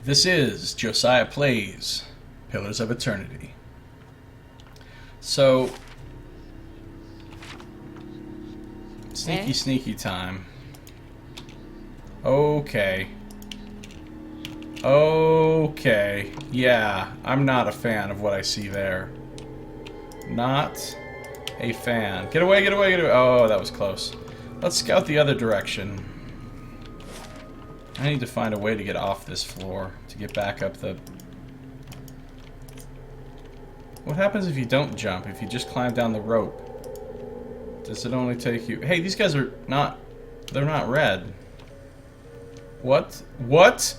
This is Josiah Plays Pillars of Eternity. So, sneaky time. Okay. Yeah, I'm not a fan of what I see there. Not a fan. Get away. Oh, that was close. Let's scout the other direction. I need to find a way to get off this floor, to get back up the... What happens if you don't jump, if you just climb down the rope? Does it only take you... Hey, these guys are not... They're not red. What? What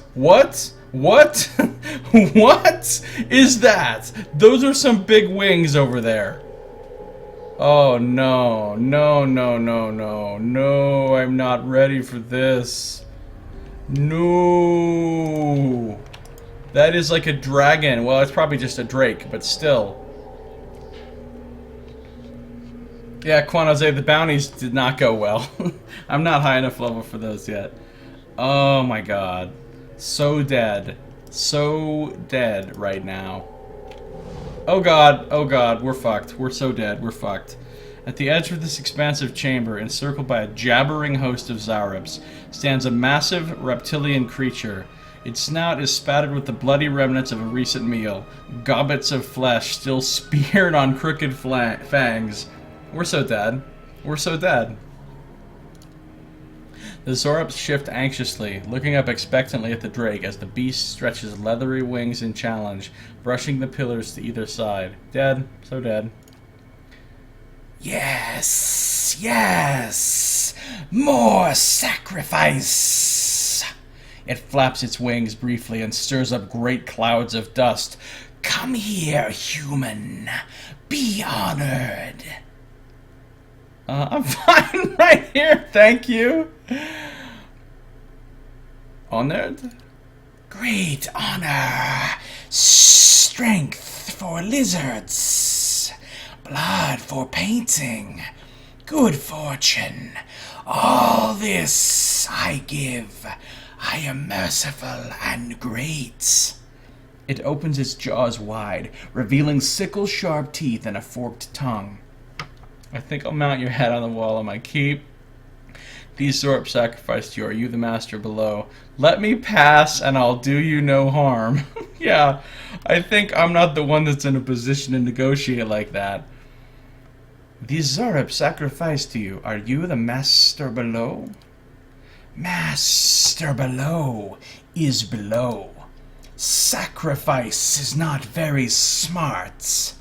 is that? Those are some big wings over there. Oh, no, I'm not ready for this. No. That is like a dragon. Well, it's probably just a drake, but still. Yeah, Quanose, the bounties did not go well. I'm not high enough level for those yet. Oh my god. So dead. So dead right now. Oh god, we're fucked. We're so dead, we're fucked. At the edge of this expansive chamber, encircled by a jabbering host of Zaryps, stands a massive reptilian creature. Its snout is spattered with the bloody remnants of a recent meal, gobbets of flesh still speared on crooked fangs. We're so dead. We're so dead. The Zaryps shift anxiously, looking up expectantly at the Drake as the beast stretches leathery wings in challenge, brushing the pillars to either side. Dead. So dead. Yes! More sacrifice! It flaps its wings briefly and stirs up great clouds of dust. Come here, human. Be honored. I'm fine right here, thank you. Honored? Great honor. Strength for lizards. Blood for painting. Good fortune. All this I give. I am merciful and great. It opens its jaws wide, revealing sickle-sharp teeth and a forked tongue. I think I'll mount your head on the wall of my keep. These Zaryps sacrificed you. Are you the master below? Let me pass and I'll do you no harm. Yeah, I think I'm not the one that's in a position to negotiate like that. These Zaryps sacrificed to you. Are you the master below? Master below is below. Sacrifice is not very smart.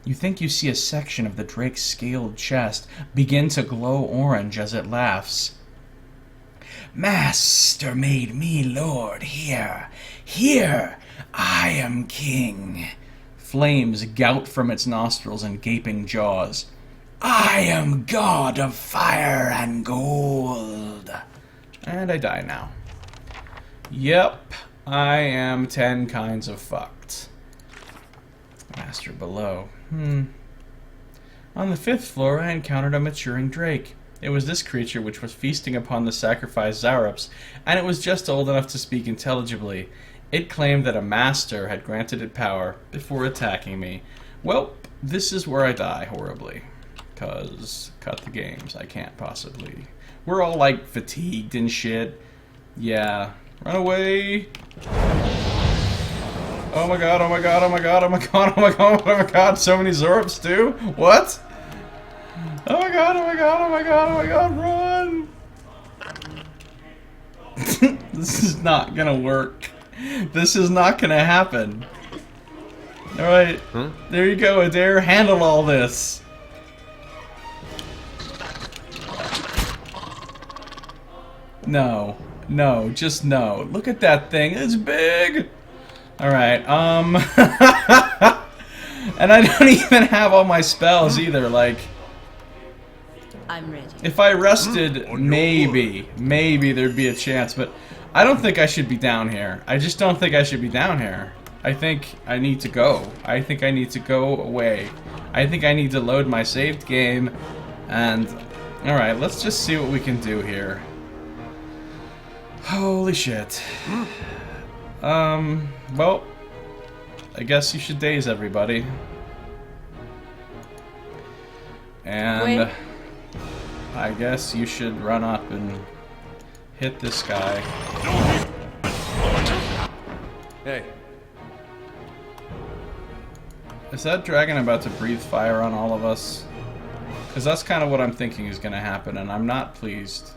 You think you see a section of the drake's scaled chest begin to glow orange as it laughs. Master made me lord here. Here I am king. Flames gout from its nostrils and gaping jaws. I am god of fire and gold. And I die now. Yep, I am 10 kinds of fucked. Master below. On the 5th floor, I encountered a maturing drake. It was this creature which was feasting upon the sacrificed Zaryps, and it was just old enough to speak intelligibly. It claimed that a master had granted it power before attacking me. Well, this is where I die horribly. 'Cause, cut the games, I can't possibly. We're all, like, fatigued and shit. Yeah. Run away! Oh my god, so many Zaryps too? What? Oh my god, run! This is not gonna work. This is not gonna happen. Alright, there you go, Adair, handle all this. No, just no. Look at that thing, it's big! Alright, and I don't even have all my spells either, like... I'm ready. If I rested, maybe there'd be a chance, but I don't think I should be down here. I just don't think I should be down here. I think I need to go. I think I need to go away. I think I need to load my saved game, and... Alright, let's just see what we can do here. Holy shit. Well, I guess you should daze everybody. And Wait. I guess you should run up and hit this guy. Hey. Is that dragon about to breathe fire on all of us? Because that's kind of what I'm thinking is going to happen, and I'm not pleased.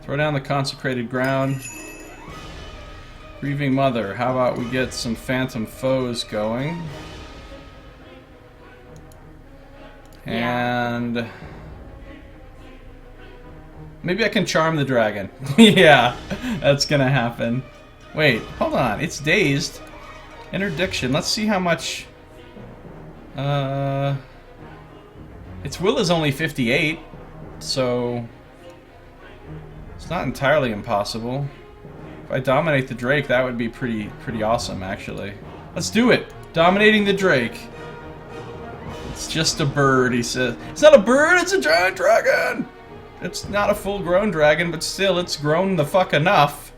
Throw down the consecrated ground. Grieving Mother, how about we get some phantom foes going? And maybe I can charm the dragon. Yeah, that's gonna happen. Wait, hold on. It's dazed. Interdiction. Let's see how much. Its will is only 58, so it's not entirely impossible. If I dominate the Drake, that would be pretty awesome, actually. Let's do it. Dominating the Drake. It's just a bird, he says. It's not a bird, it's a giant dragon! It's not a full-grown dragon, but still, it's grown the fuck enough.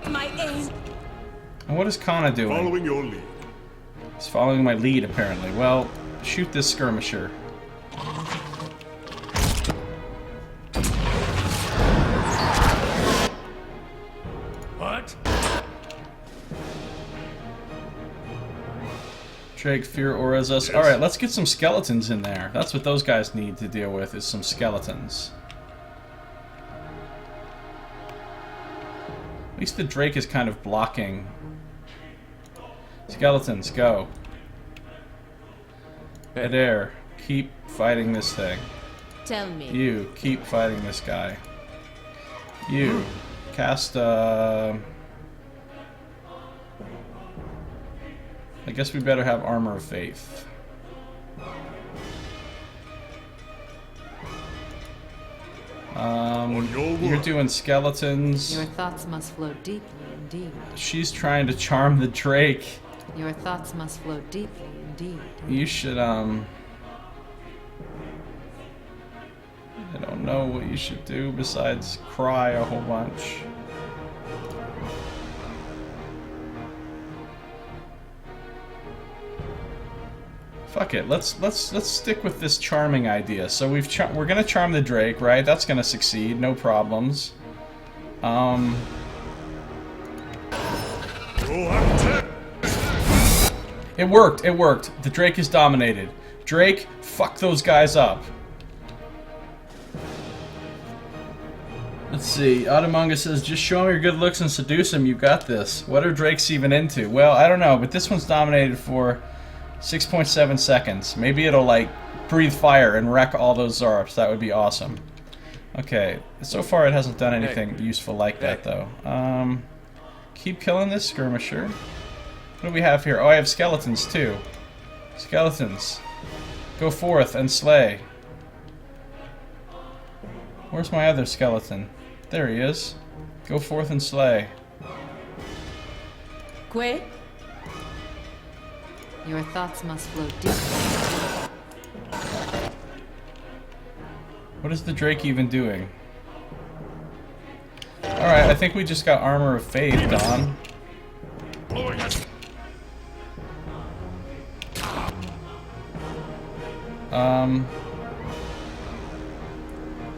My aim. And what is Kana doing? Following your lead. He's following my lead, apparently. Well, shoot this skirmisher. What? Drake, Fear auras us. Alright, let's get some skeletons in there. That's what those guys need to deal with, is some skeletons. At least the Drake is kind of blocking. Skeletons, go. Head air, keep fighting this thing. Tell me. You, keep fighting this guy. You, cast, I guess we better have Armor of Faith. You're doing skeletons. Your thoughts must flow deeply indeed. She's trying to charm the Drake. Your thoughts must flow deeply indeed. You should, I don't know what you should do besides cry a whole bunch. Fuck it. Let's stick with this charming idea. So we're gonna charm the Drake, right? That's gonna succeed, no problems. It worked. It worked. The Drake is dominated. Drake, fuck those guys up. Let's see. Adamunga says, just show him your good looks and seduce him. You got this. What are Drakes even into? Well, I don't know, but this one's dominated for 6.7 seconds. Maybe it'll, like, breathe fire and wreck all those Zarps. That would be awesome. Okay. So far, it hasn't done anything useful like that, though. Keep killing this skirmisher. What do we have here? Oh, I have skeletons, too. Skeletons. Go forth and slay. Where's my other skeleton? There he is. Go forth and slay. Quay? Your thoughts must flow deeply. What is the Drake even doing? Alright, I think we just got Armor of Faith, Don.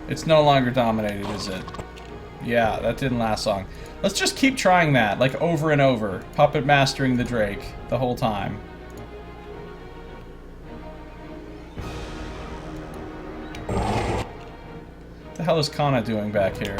It's no longer dominated, is it? Yeah, that didn't last long. Let's just keep trying that, like, over and over. Puppet mastering the Drake the whole time. What the hell is Kana doing back here?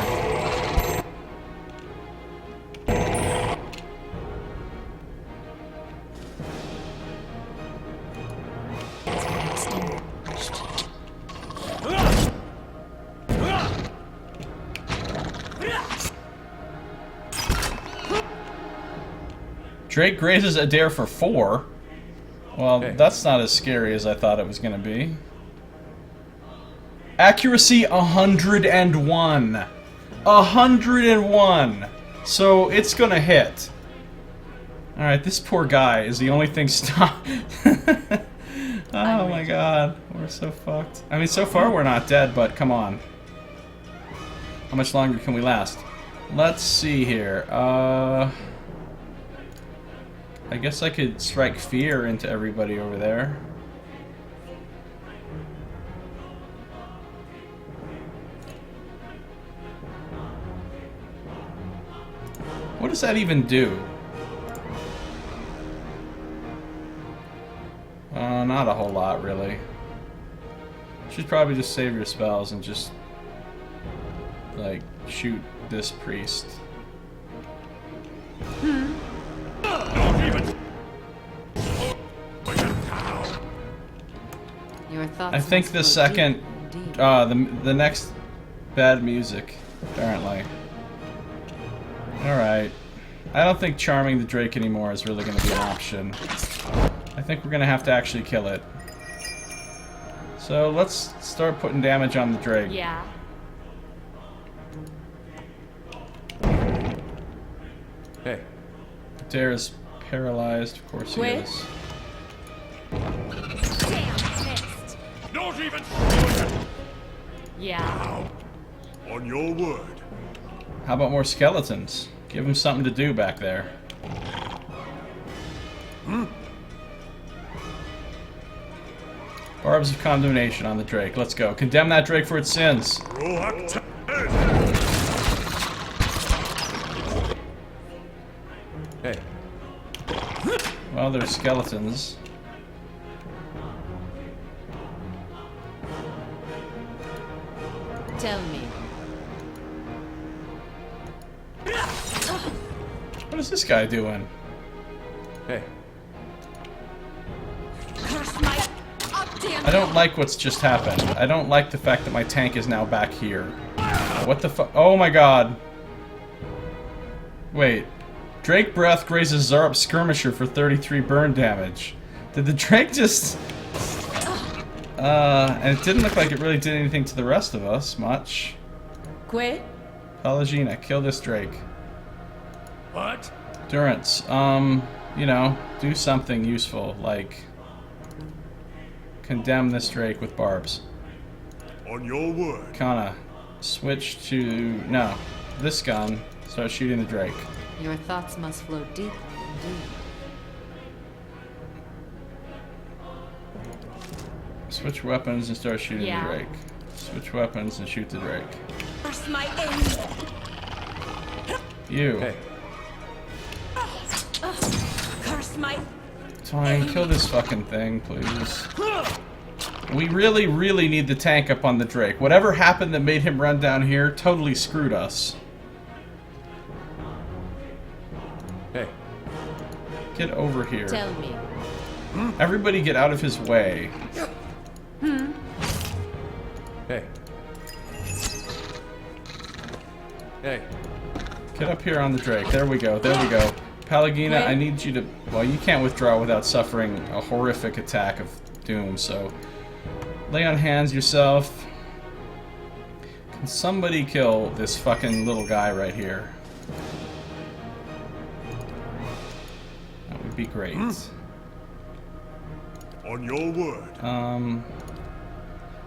Drake grazes Adair for 4. Well, that's not as scary as I thought it was going to be. Accuracy 101. 101. So it's going to hit. Alright, this poor guy is the only thing stopped. Oh my god, we're so fucked. I mean, so far we're not dead, but come on. How much longer can we last? Let's see here. I guess I could strike fear into everybody over there. What does that even do? Not a whole lot, really. Should probably just save your spells and just, like, shoot this priest. Your thoughts I think must the flow second, deep indeed. the next bad music, apparently. Alright. I don't think charming the Drake anymore is really going to be an option. I think we're going to have to actually kill it. So let's start putting damage on the Drake. Yeah. Hey. Dare's paralyzed, of course he Wait. is. Damn, missed. Not even Yeah. on your word. How about more skeletons? Give him something to do back there. Barbs of condemnation on the Drake. Let's go. Condemn that Drake for its sins. Hey. Well, there's skeletons. Tell me. What is this guy doing? Hey. Curse my damn. I don't like what's just happened. I don't like the fact that my tank is now back here. What the fuck? Oh my god. Wait. Drake Breath grazes Zarup Skirmisher for 33 burn damage. Did the Drake just... and it didn't look like it really did anything to the rest of us, much. Quit. Palagina, kill this Drake. What? Durance, you know, do something useful, like... condemn this Drake with barbs. On your word. Kana, switch to... no, this gun. Start shooting the Drake. Your thoughts must flow deeply indeed. Switch weapons and start shooting Yeah. the Drake. Switch weapons and shoot the Drake. Curse my aim. You. Hey. Curse my. Fine, kill this fucking thing, please. We really, really need the tank up on the Drake. Whatever happened that made him run down here totally screwed us. Hey. Get over here. Tell me. Everybody get out of his way. Hey. Hey. Get up here on the Drake. There we go. There we go. Palagina, I need you to... well, you can't withdraw without suffering a horrific attack of doom, so... lay on hands yourself. Can somebody kill this fucking little guy right here? That would be great. On your word.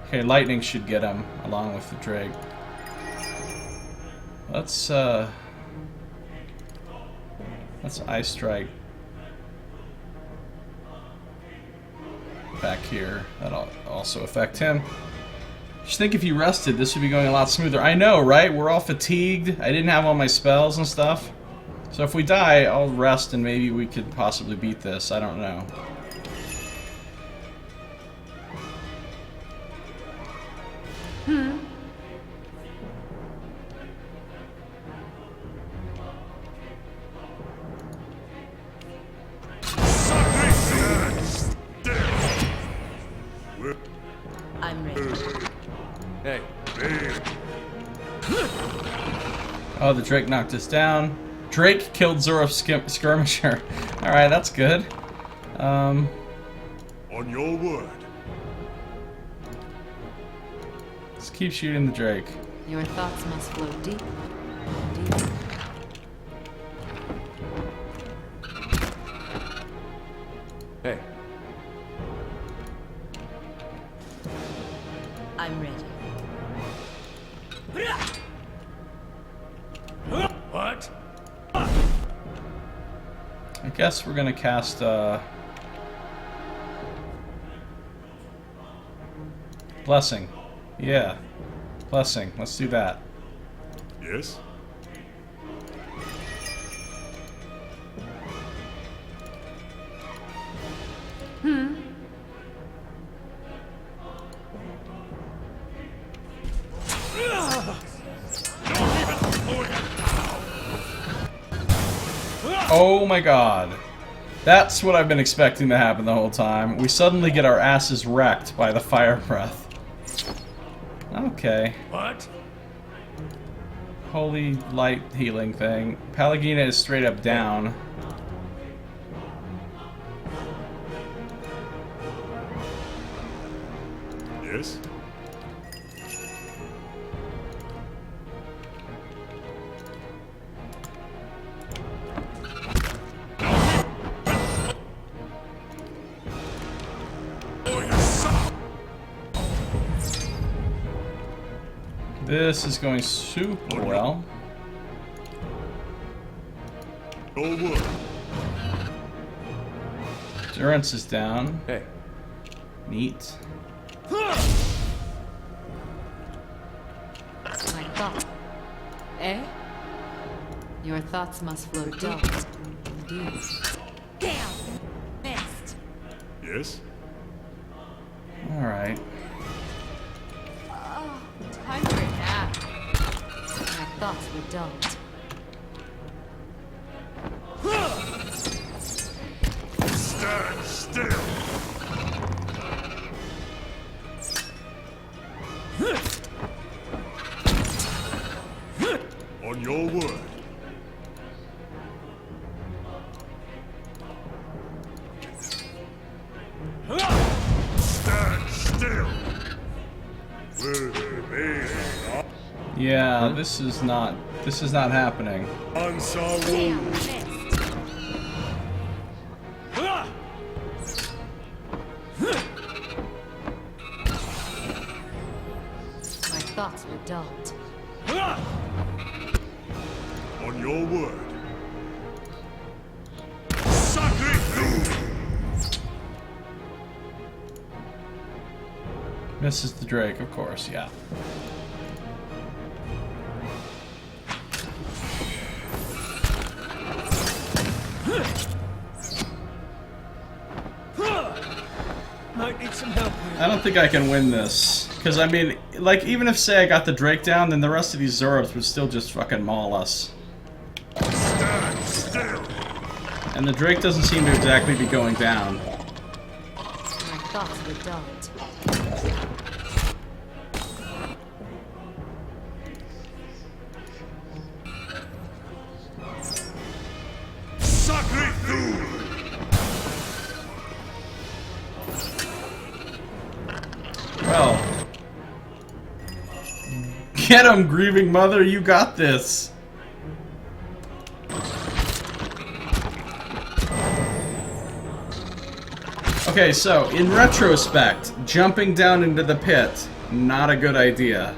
Okay, lightning should get him, along with the Drake. Let's Ice Strike back here. That'll also affect him. Just think if you rested, this would be going a lot smoother. I know, right? We're all fatigued. I didn't have all my spells and stuff. So if we die, I'll rest and maybe we could possibly beat this. I don't know. I'm ready. Hey. Oh, the Drake knocked us down. Drake killed Zorof's Skirmisher. Alright, that's good. On your word. Let's keep shooting the Drake. Your thoughts must flow deeply indeed. I guess we're gonna cast Blessing. Yeah. Blessing. Let's do that. Yes? Oh my god. That's what I've been expecting to happen the whole time. We suddenly get our asses wrecked by the fire breath. Okay. What? Holy light healing thing. Pallegina is straight up down. Yes? This is going super well. Your word. Durance is down. Hey. Neat. My thought. Eh? Your thoughts must flow dulled. Indeed. Damn! Missed! Yes? Alright. Oh, time for a nap. My thoughts were dulled. Stand still! On your word. Stand still! Yeah, this is not happening. Answer Damn! wound. Missed! My thoughts were dulled. On your word. Sacrifice! Misses the Drake, of course, yeah. Might need some help. I don't think I can win this. Because, I mean, like, even if, say, I got the Drake down, then the rest of these Zorbs would still just fucking maul us. Stand still! And the Drake doesn't seem to exactly be going down. My thoughts were dulled. Sacrifice! Well. Get him, grieving mother, you got this! Okay, so, in retrospect, jumping down into the pit, not a good idea.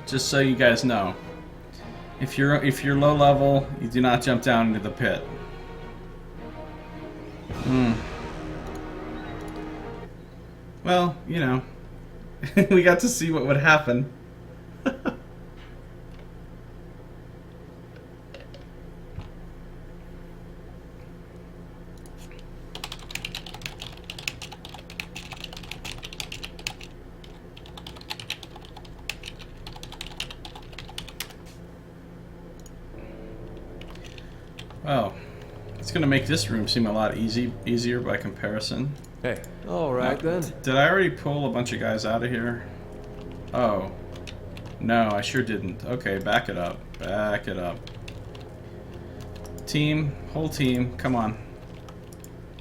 Just so you guys know. If you're low level, you do not jump down into the pit. Well, you know, we got to see what would happen. Well, it's gonna make this room seem a lot easier by comparison. Hey, alright then. Did I already pull a bunch of guys out of here? Oh. No, I sure didn't. Okay, back it up. Back it up. Team, whole team, come on.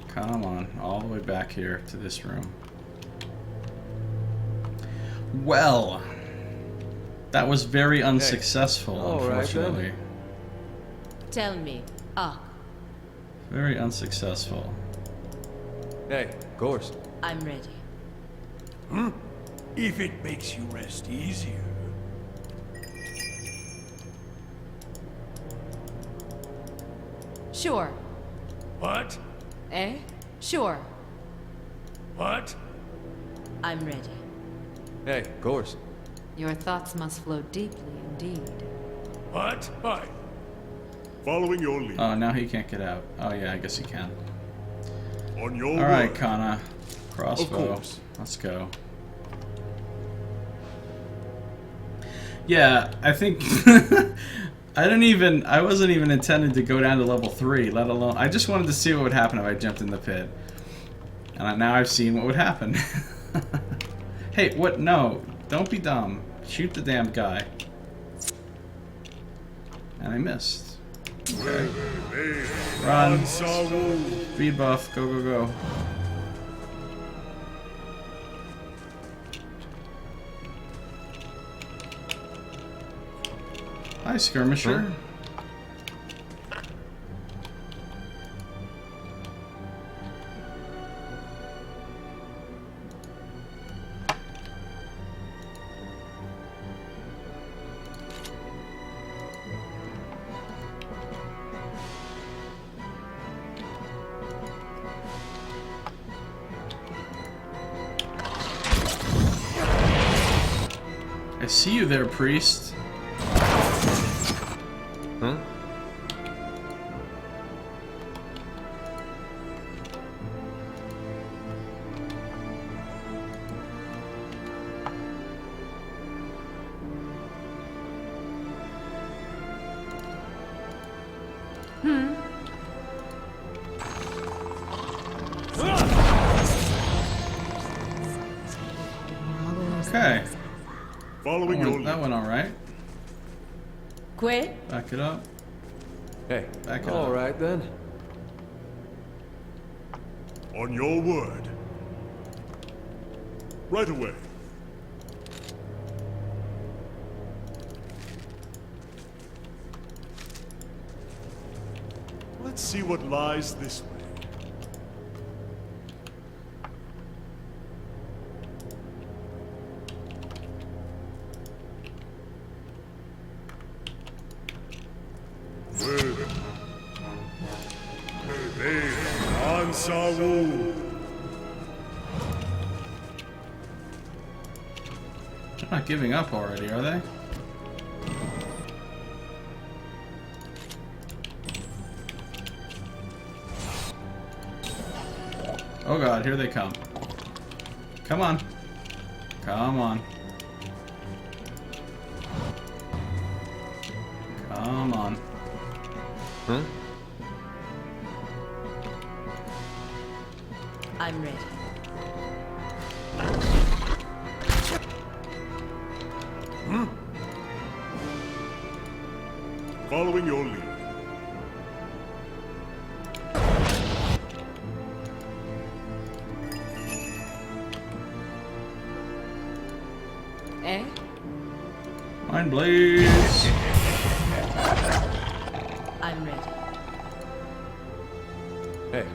Come on, all the way back here to this room. Well, that was very unsuccessful, unfortunately. then. Tell me. Ah, Very unsuccessful. Hey, of course. I'm ready. If it makes you rest easier. Sure. What? Eh? Sure. What? I'm ready. Hey, of course. Your thoughts must flow deeply indeed. What? Why? Following your lead. Oh, now he can't get out. Oh, yeah, I guess he can. On your Alright, word. Kana. Crossbow. course. Let's go. Yeah, I think... I wasn't even intended to go down to level 3, let alone... I just wanted to see what would happen if I jumped in the pit. And now I've seen what would happen. Hey, what? No. Don't be dumb. Shoot the damn guy. And I missed. Okay. Run. Speed buff. Go, go, go. Hi, skirmisher. Huh? I see you there, priest. Huh? Okay. Following your lead. That went alright. Quit? Back it up. Hey, Back it all up. right then. On your word. Right away. Let's see what lies this way. They're not giving up already, are they? Oh god, here they come. Come on. Come on. Come on. Huh? I'm ready. Following your lead. Eh? Mind blaze. I'm ready. Hey,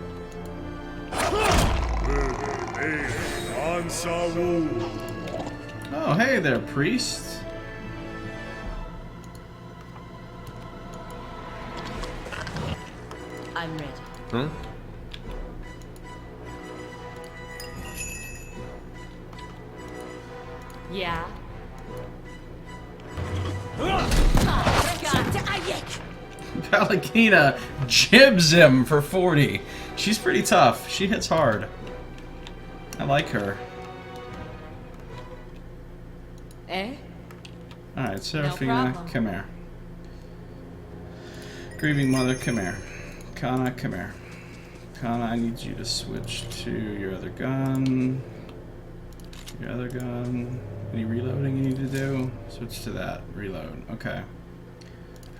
Oh, hey there, priest. I'm ready. huh? Yeah? Palakina jibs him for 40. She's pretty tough. She hits hard. I like her. Eh? Alright, Seraphina, problem. come here. Grieving Mother, come here. Kana, come here. Kana, I need you to switch to your other gun. Your other gun. Any reloading you need to do? Switch to that. Reload. Okay.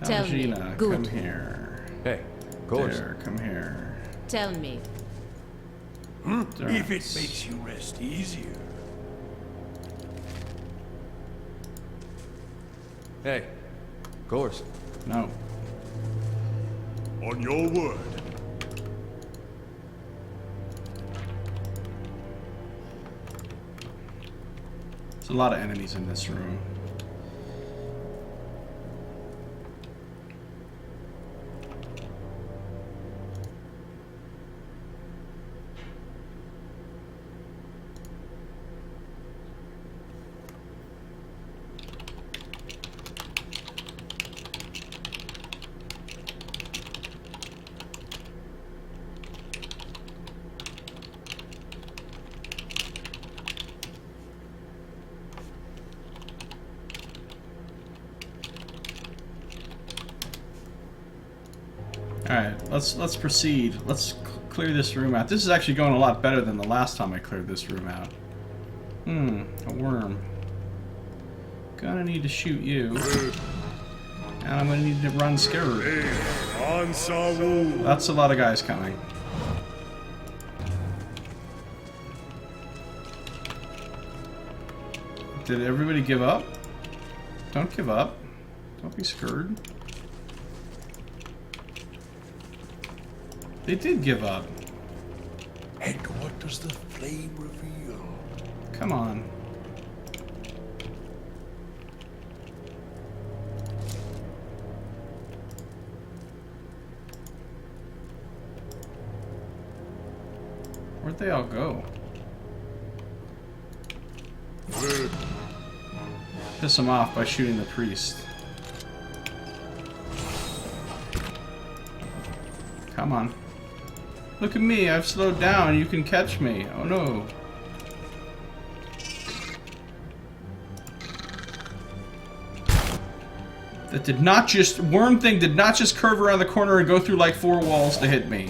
Tell me. Palagina, Good. come here. Hey, of course. There, come here. Tell me. If it Durance. makes you rest easier. Hey, of course. No. On your word. There's a lot of enemies in this room. Alright, let's proceed. Let's clear this room out. This is actually going a lot better than the last time I cleared this room out. A worm. Gonna need to shoot you. And I'm gonna need to run scared. That's a lot of guys coming. Did everybody give up? Don't give up. Don't be scared. They did give up. And what does the flame reveal? Come on. Where'd they all go? Piss them off by shooting the priest. Come on. Look at me, I've slowed down, you can catch me. Oh no. That did not just... Worm thing did not just curve around the corner and go through like 4 walls to hit me.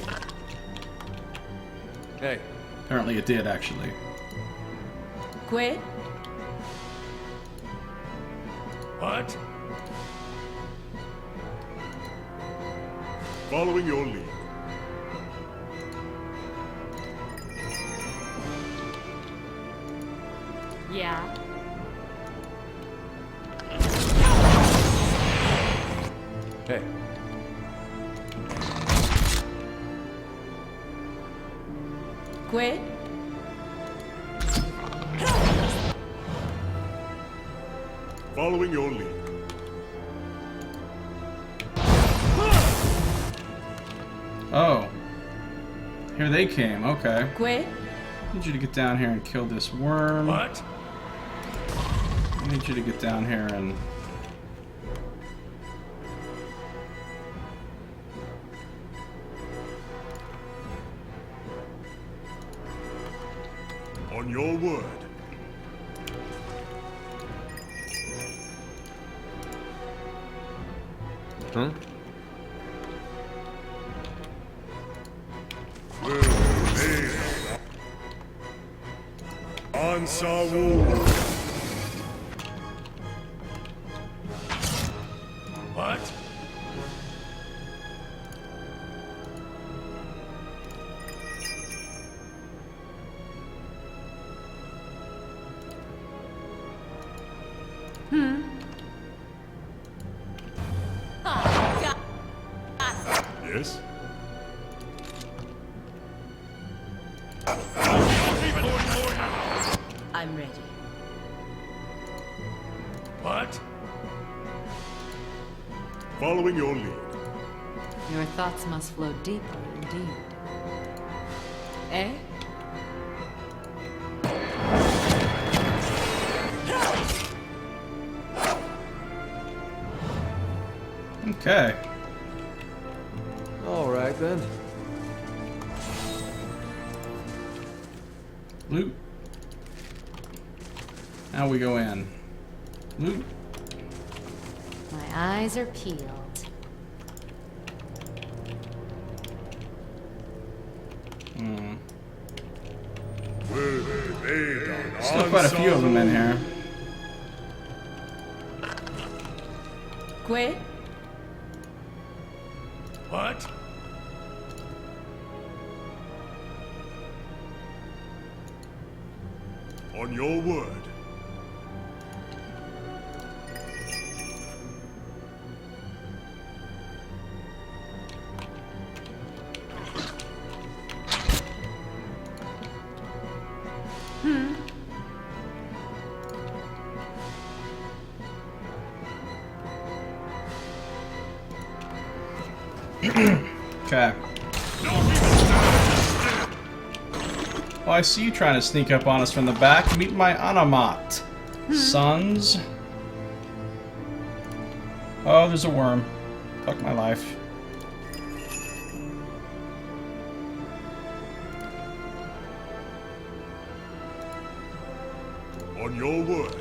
Hey. Apparently it did, actually. Quit. What? Following your lead. Yeah. Hey. Quit. Following your lead. Oh. Here they came, okay. Quit. I need you to get down here and kill this worm. What? I need you to get down here and... On your word. Huh? What? Yes? I'm ready. What? Following your lead. Your thoughts must flow deeper indeed. Eh? Okay. All right then. Loot. Now we go in. Loot. My eyes are peeled. Still quite a few of them in here. Quit. What? On your word. Okay. Oh, I see you trying to sneak up on us from the back. Meet my Anamat. Sons. Oh, there's a worm. Fuck my life. On your word.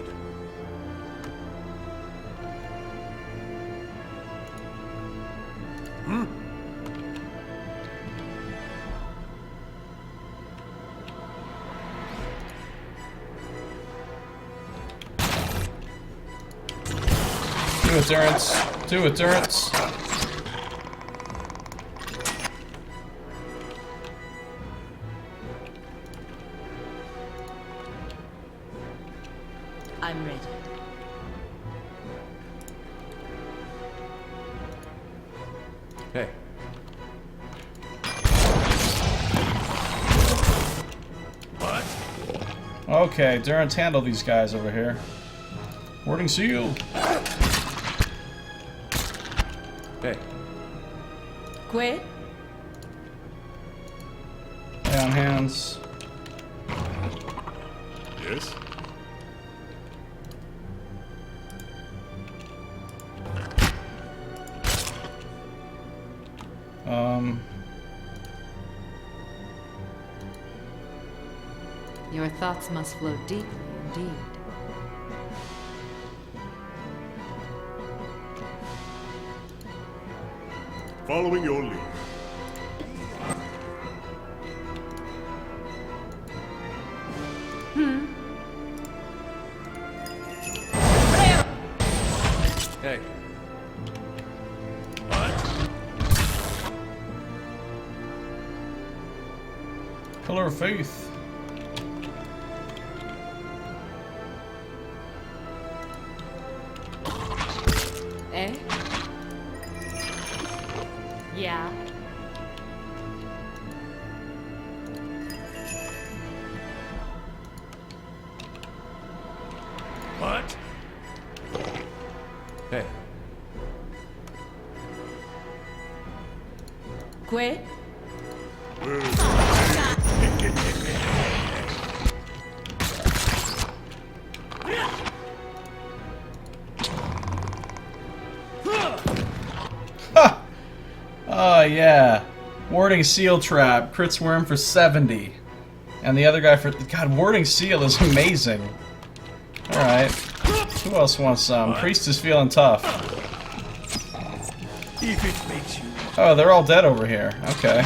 Durance. Do it, Durance. I'm ready. Hey. Okay, Durance, handle these guys over here. Warding seal. Hey. Quit. Lay on hands. Yes? Your thoughts must flow deeply indeed. Following your lead. Hey. Pillar of Faith. Eh? Yeah. What? Hey. Quit. Ha! Oh yeah. Warding Seal Trap. Crits Worm for 70. And the other guy for... God, Warding Seal is amazing. Alright. Who else wants some? Priest is feeling tough. If it makes you... Oh, they're all dead over here. Okay.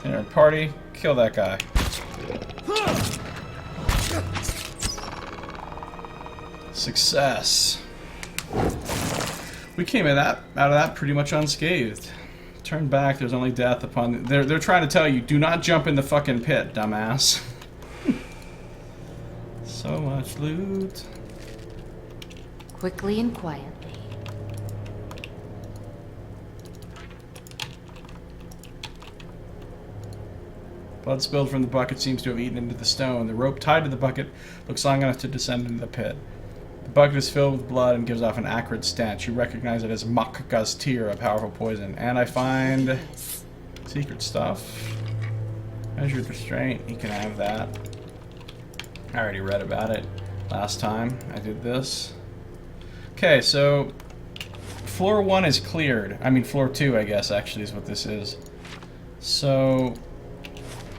Dinner party. Kill that guy. Success. We came out of that pretty much unscathed. Turn back, there's only death upon... They're trying to tell you, do not jump in the fucking pit, dumbass. So much loot. Quickly and quietly. Blood spilled from the bucket seems to have eaten into the stone. The rope tied to the bucket looks long enough to descend into the pit. The bucket is filled with blood and gives off an acrid stench. You recognize it as Makgaztir, a powerful poison. And I find secret stuff. Measured restraint, you can have that. I already read about it last time I did this. Okay, so floor 1 is cleared. I mean floor 2, I guess, actually is what this is. So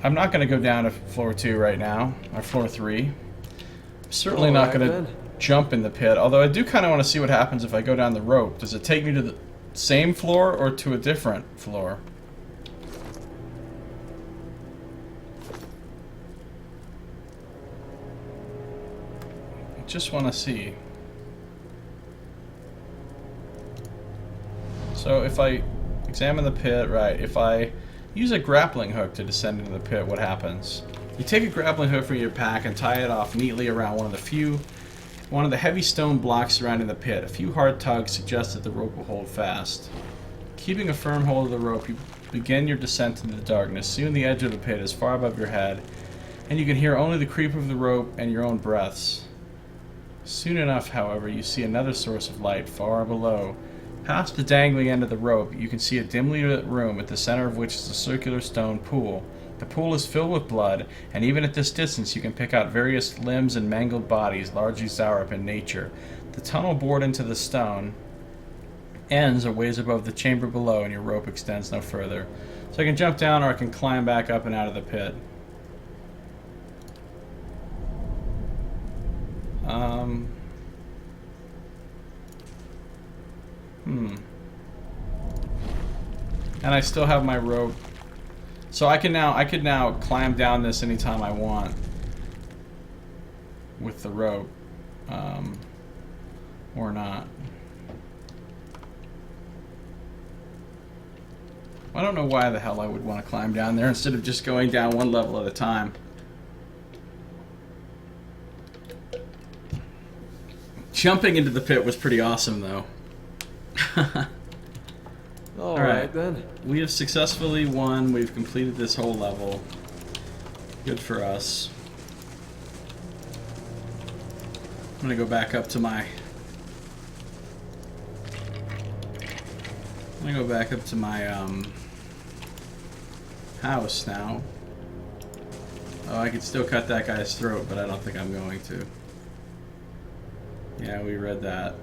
I'm not going to go down to floor 2 right now, or floor 3. I'm certainly not going to jump in the pit, although I do kind of want to see what happens if I go down the rope. Does it take me to the same floor or to a different floor? I just want to see. So if I examine the pit, right, if I use a grappling hook to descend into the pit, what happens? You take a grappling hook from your pack and tie it off neatly around one of the heavy stone blocks surrounding the pit. A few hard tugs suggest that the rope will hold fast. Keeping a firm hold of the rope, you begin your descent into the darkness. Soon the edge of the pit is far above your head, and you can hear only the creep of the rope and your own breaths. Soon enough, however, you see another source of light far below. Past the dangling end of the rope, you can see a dimly lit room at the center of which is a circular stone pool. The pool is filled with blood, and even at this distance you can pick out various limbs and mangled bodies, largely Zaurup in nature. The tunnel bored into the stone ends a ways above the chamber below, and your rope extends no further. So I can jump down or I can climb back up and out of the pit. And I still have my rope. So I could now climb down this anytime I want with the rope. Or not. I don't know why the hell I would want to climb down there instead of just going down one level at a time. Jumping into the pit was pretty awesome, though. Alright then. We have successfully won. We've completed this whole level. Good for us. I'm gonna go back up to my... house now. Oh, I could still cut that guy's throat, but I don't think I'm going to. Yeah, we read that.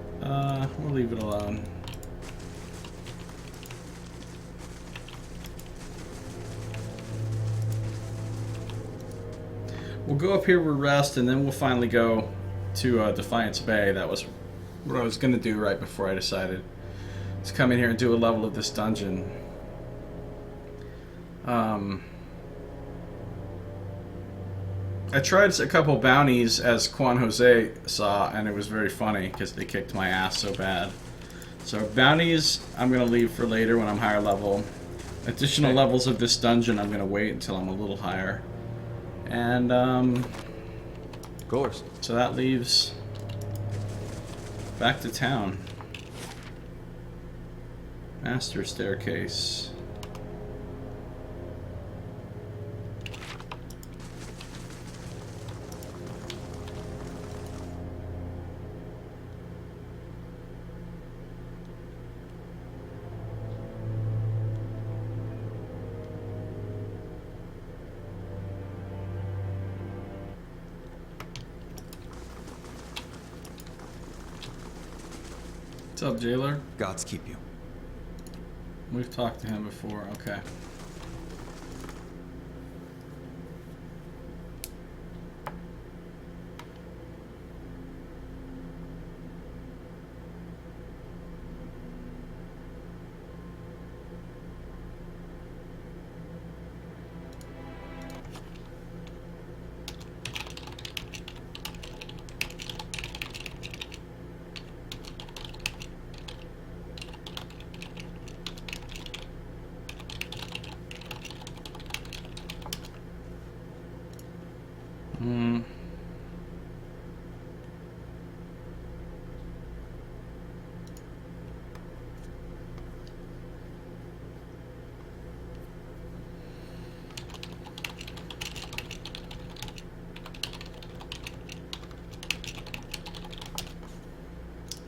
We'll leave it alone. We'll go up here with rest, and then we'll finally go to Defiance Bay. That was what I was going to do right before I decided to come in here and do a level of this dungeon. I tried a couple bounties, as Juan Jose saw, and it was very funny because they kicked my ass so bad. So bounties, I'm going to leave for later when I'm higher level. Additional levels of this dungeon, I'm going to wait until I'm a little higher. And, Of course. so that leaves back to town. Master staircase. What's up, jailer? Gods keep you. We've talked to him before, okay.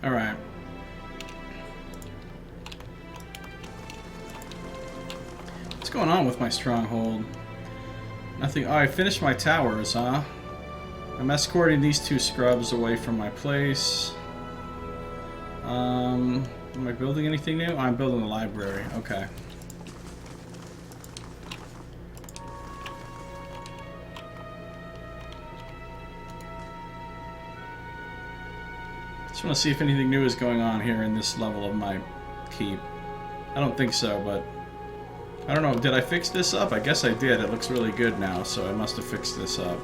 Alright. What's going on with my stronghold? Nothing. Oh, I finished my towers, huh? I'm escorting these two scrubs away from my place. Am I building anything new? Oh, I'm building a library. Okay. Just want to see if anything new is going on here in this level of my keep. I don't think so, but I don't know. Did I fix this up? I guess I did. It looks really good now, so I must have fixed this up.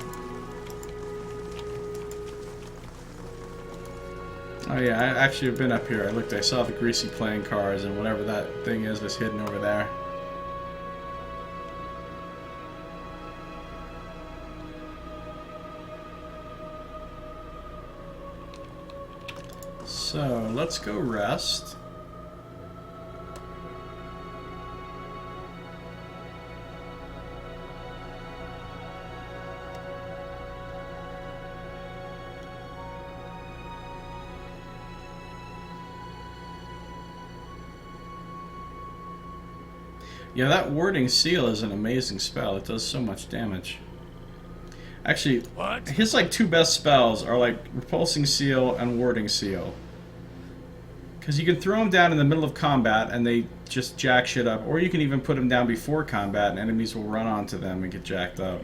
Oh yeah, I actually have been up here. I looked, I saw the greasy playing cards, and whatever that thing is was hidden over there. So, let's go rest. Yeah, that warding seal is an amazing spell. It does so much damage. Actually, his like two best spells are like repulsing seal and warding seal. Because you can throw them down in the middle of combat and they just jack shit up, or you can even put them down before combat and enemies will run onto them and get jacked up.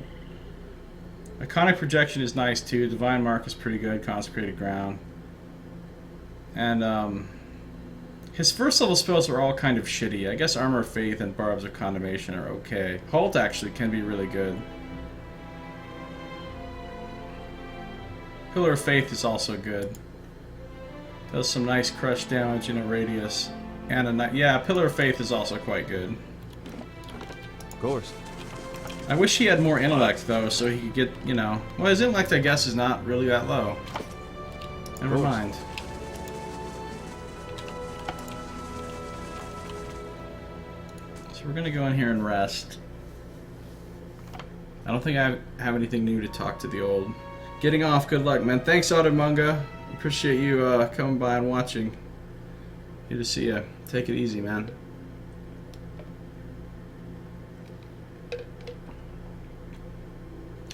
Iconic Projection is nice too. Divine Mark is pretty good. Consecrated Ground. And his first level spells are all kind of shitty. I guess Armor of Faith and Barbs of Condemnation are okay. Halt actually can be really good. Pillar of Faith is also good. Does some nice crush damage in a radius. And yeah, Pillar of Faith is also quite good. Of course. I wish he had more intellect, though, so he could get, you know... Well, his intellect, I guess, is not really that low. Never mind. So we're gonna go in here and rest. I don't think I have anything new to talk to the old. Getting off, good luck, man. Thanks, Automunga. Appreciate you coming by and watching. Good to see you. Take it easy, man.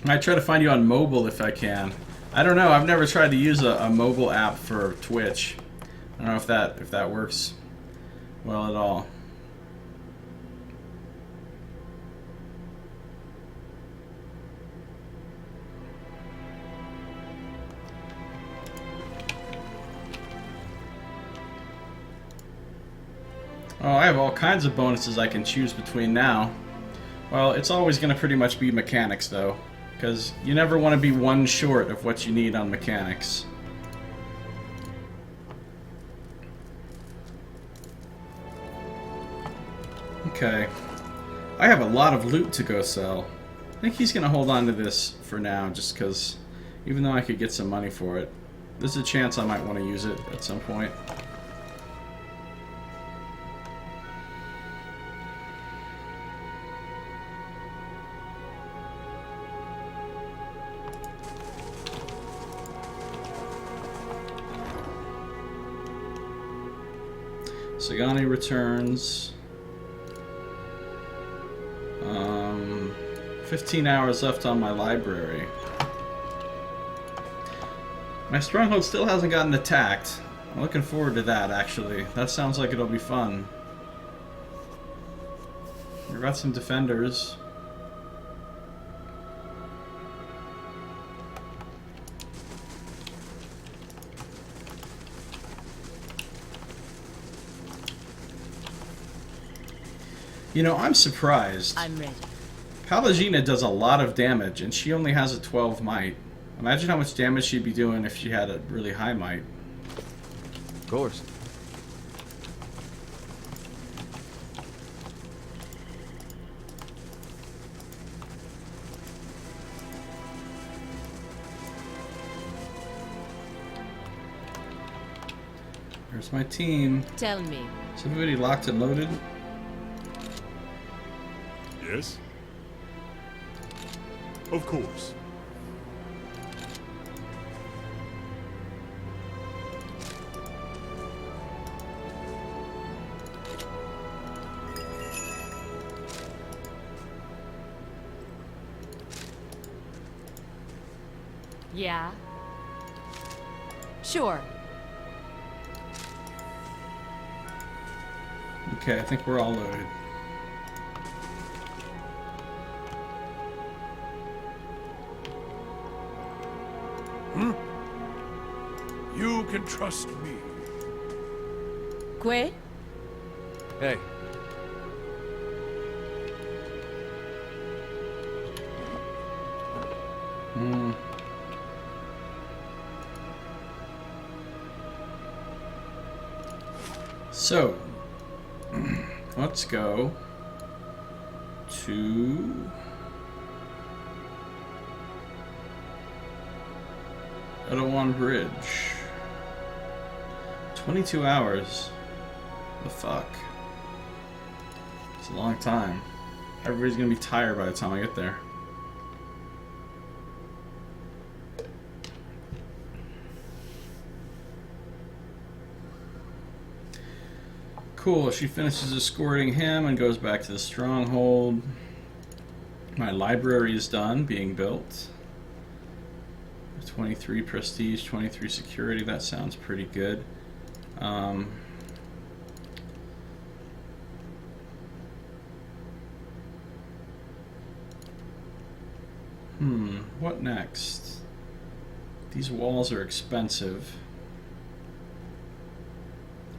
I try to find you on mobile if I can. I don't know. I've never tried to use a mobile app for Twitch. I don't know if that works well at all. Oh, I have all kinds of bonuses I can choose between now. Well, it's always going to pretty much be mechanics, though. Because you never want to be one short of what you need on mechanics. Okay. I have a lot of loot to go sell. I think he's going to hold on to this for now, just because, even though I could get some money for it, there's a chance I might want to use it at some point. Sagani returns. 15 hours left on my library. My stronghold still hasn't gotten attacked. I'm looking forward to that, actually. That sounds like it'll be fun. We've got some defenders. You know, I'm surprised. I'm ready. Pallegina does a lot of damage, and she only has a 12 might. Imagine how much damage she'd be doing if she had a really high might. Of course. Here's my team. Tell me. Is everybody locked and loaded? Yes? Of course. Yeah. Sure. Okay, I think we're all loaded. You can trust me. Que? Hey. So, let's go to Ottawa Bridge. 22 hours. The fuck? It's a long time. Everybody's gonna be tired by the time I get there. Cool, she finishes escorting him and goes back to the stronghold. My library is done, being built. 23 prestige, 23 security, that sounds pretty good. What next? These walls are expensive.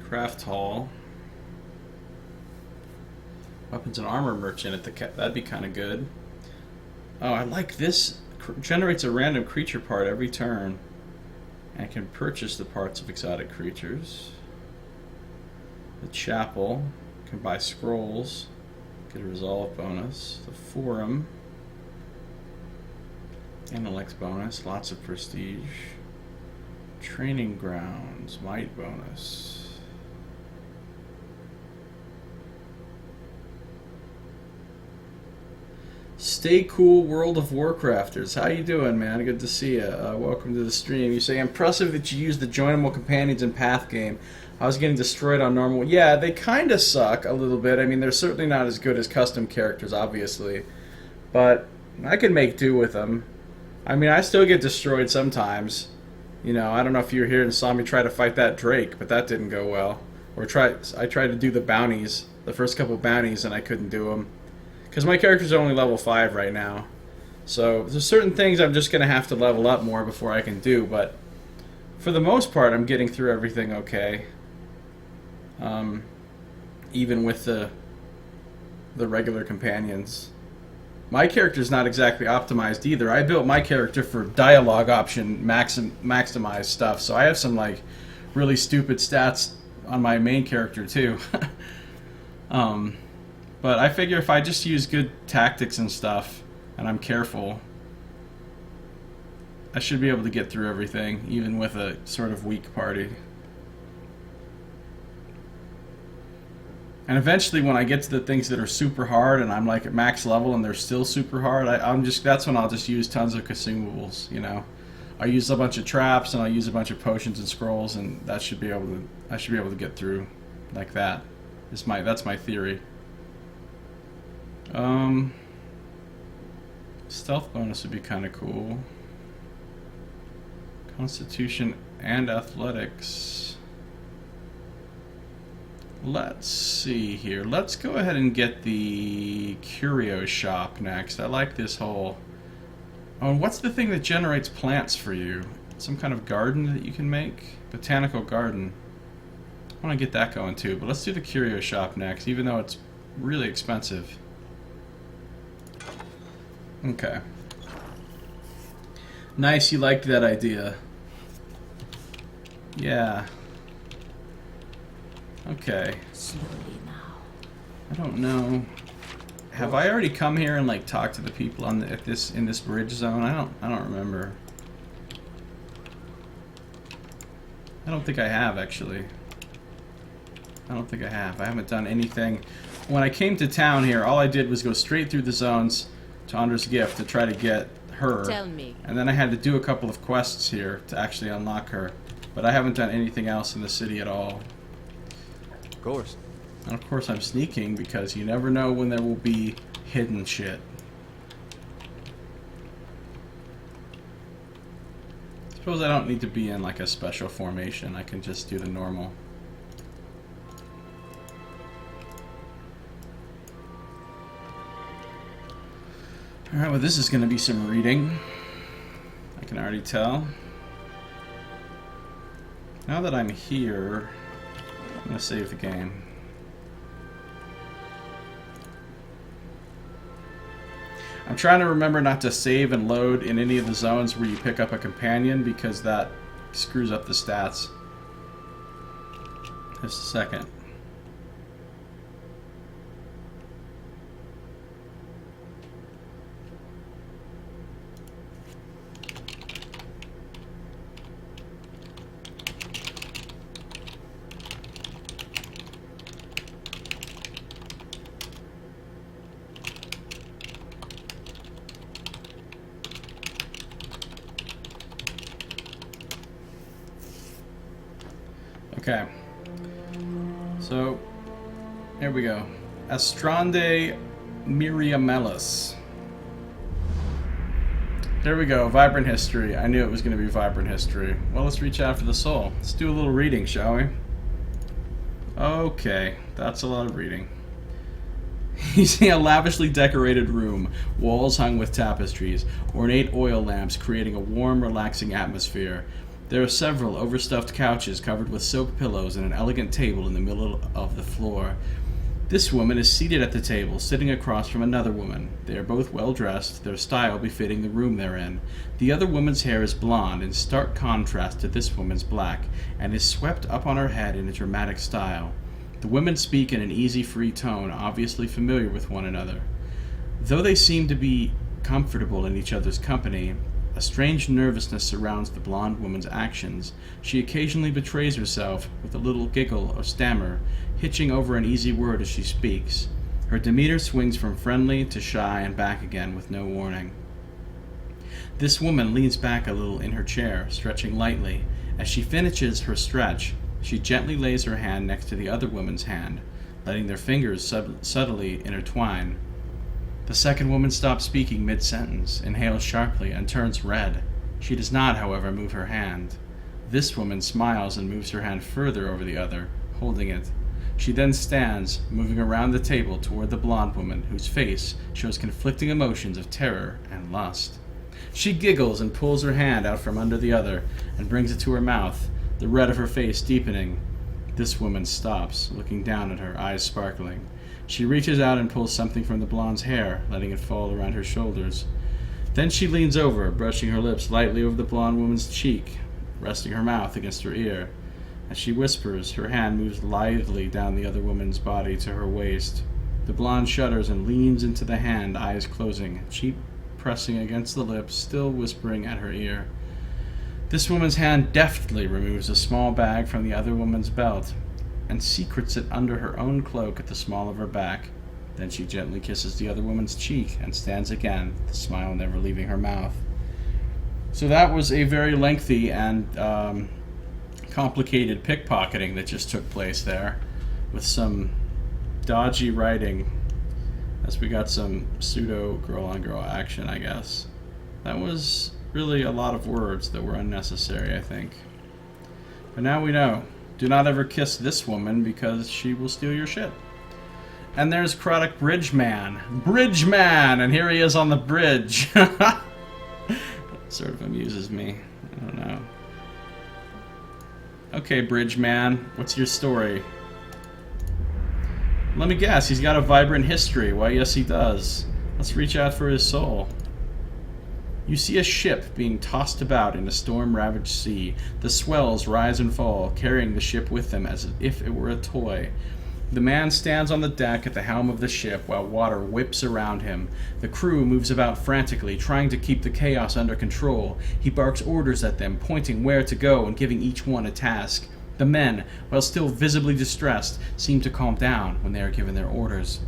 Craft hall. Weapons and armor merchant at the that'd be kind of good. Oh, I like this. Generates a random creature part every turn. I can purchase the parts of exotic creatures. The chapel, can buy scrolls, get a resolve bonus. The forum, intellect bonus, lots of prestige. Training grounds, might bonus. Stay cool, World of Warcrafters. How you doing, man? Good to see you. Welcome to the stream. You say, impressive that you use the joinable companions in Path game. I was getting destroyed on normal. Yeah, they kind of suck a little bit. I mean, they're certainly not as good as custom characters, obviously. But I can make do with them. I mean, I still get destroyed sometimes. You know, I don't know if you were here and saw me try to fight that Drake, but that didn't go well. Or I tried to do the bounties, the first couple bounties, and I couldn't do them. Because my character's only level 5 right now. So there's certain things I'm just going to have to level up more before I can do, but for the most part I'm getting through everything okay. Even with the regular companions. My character's not exactly optimized either. I built my character for dialogue option maximize stuff, so I have some like really stupid stats on my main character too. But I figure if I just use good tactics and stuff, and I'm careful, I should be able to get through everything, even with a sort of weak party. And eventually when I get to the things that are super hard, and I'm like at max level and they're still super hard, that's when I'll just use tons of consumables, you know. I'll use a bunch of traps, and I'll use a bunch of potions and scrolls, and I should be able to get through like that. That's my theory. Stealth bonus would be kind of cool. Constitution and athletics. Let's see here. Let's go ahead and get the curio shop next. I like this whole... Oh, and what's the thing that generates plants for you? Some kind of garden that you can make? Botanical garden. I want to get that going too, but let's do the curio shop next, even though it's really expensive. Okay. Nice, you liked that idea. Yeah. Okay. Slowly now. I don't know. Have I already come here and like talked to the people on in this bridge zone? I don't remember. I don't think I have actually. I don't think I have. I haven't done anything. When I came to town here, all I did was go straight through the zones to Andra's gift to try to get her. Tell me. And then I had to do a couple of quests here to actually unlock her. But I haven't done anything else in the city at all. Of course. And of course I'm sneaking because you never know when there will be hidden shit. Suppose I don't need to be in like a special formation. I can just do the normal. Alright, well this is going to be some reading. I can already tell. Now that I'm here, I'm going to save the game. I'm trying to remember not to save and load in any of the zones where you pick up a companion because that screws up the stats. Just a second. Okay, so here we go. Astrande Miriamelis. There we go, Vibrant History. I knew it was going to be Vibrant History. Well, let's reach out for the soul. Let's do a little reading, shall we? Okay, that's a lot of reading. You see a lavishly decorated room, walls hung with tapestries, ornate oil lamps creating a warm, relaxing atmosphere. There are several overstuffed couches covered with silk pillows and an elegant table in the middle of the floor. This woman is seated at the table, sitting across from another woman. They are both well dressed, their style befitting the room they're in. The other woman's hair is blonde, in stark contrast to this woman's black, and is swept up on her head in a dramatic style. The women speak in an easy, free tone, obviously familiar with one another. Though they seem to be comfortable in each other's company, a strange nervousness surrounds the blonde woman's actions. She occasionally betrays herself with a little giggle or stammer, hitching over an easy word as she speaks. Her demeanor swings from friendly to shy and back again with no warning. This woman leans back a little in her chair, stretching lightly. As she finishes her stretch, she gently lays her hand next to the other woman's hand, letting their fingers subtly intertwine. The second woman stops speaking mid-sentence, inhales sharply, and turns red. She does not, however, move her hand. This woman smiles and moves her hand further over the other, holding it. She then stands, moving around the table toward the blonde woman, whose face shows conflicting emotions of terror and lust. She giggles and pulls her hand out from under the other and brings it to her mouth, the red of her face deepening. This woman stops, looking down at her, eyes sparkling. She reaches out and pulls something from the blonde's hair, letting it fall around her shoulders. Then she leans over, brushing her lips lightly over the blonde woman's cheek, resting her mouth against her ear. As she whispers, her hand moves lithely down the other woman's body to her waist. The blonde shudders and leans into the hand, eyes closing, cheek pressing against the lips, still whispering at her ear. This woman's hand deftly removes a small bag from the other woman's belt and secretes it under her own cloak at the small of her back. Then she gently kisses the other woman's cheek and stands again, the smile never leaving her mouth. So that was a very lengthy and complicated pickpocketing that just took place there, with some dodgy writing, as we got some pseudo girl-on-girl action, I guess. That was really a lot of words that were unnecessary, I think. But now we know. Do not ever kiss this woman because she will steal your shit. And there's Chronic Bridgeman. Bridgeman! And here he is on the bridge. That sort of amuses me. I don't know. Okay, Bridgeman, what's your story? Let me guess, he's got a vibrant history. Why, yes he does. Let's reach out for his soul. You see a ship being tossed about in a storm-ravaged sea. The swells rise and fall, carrying the ship with them as if it were a toy. The man stands on the deck at the helm of the ship while water whips around him. The crew moves about frantically, trying to keep the chaos under control. He barks orders at them, pointing where to go and giving each one a task. The men, while still visibly distressed, seem to calm down when they are given their orders.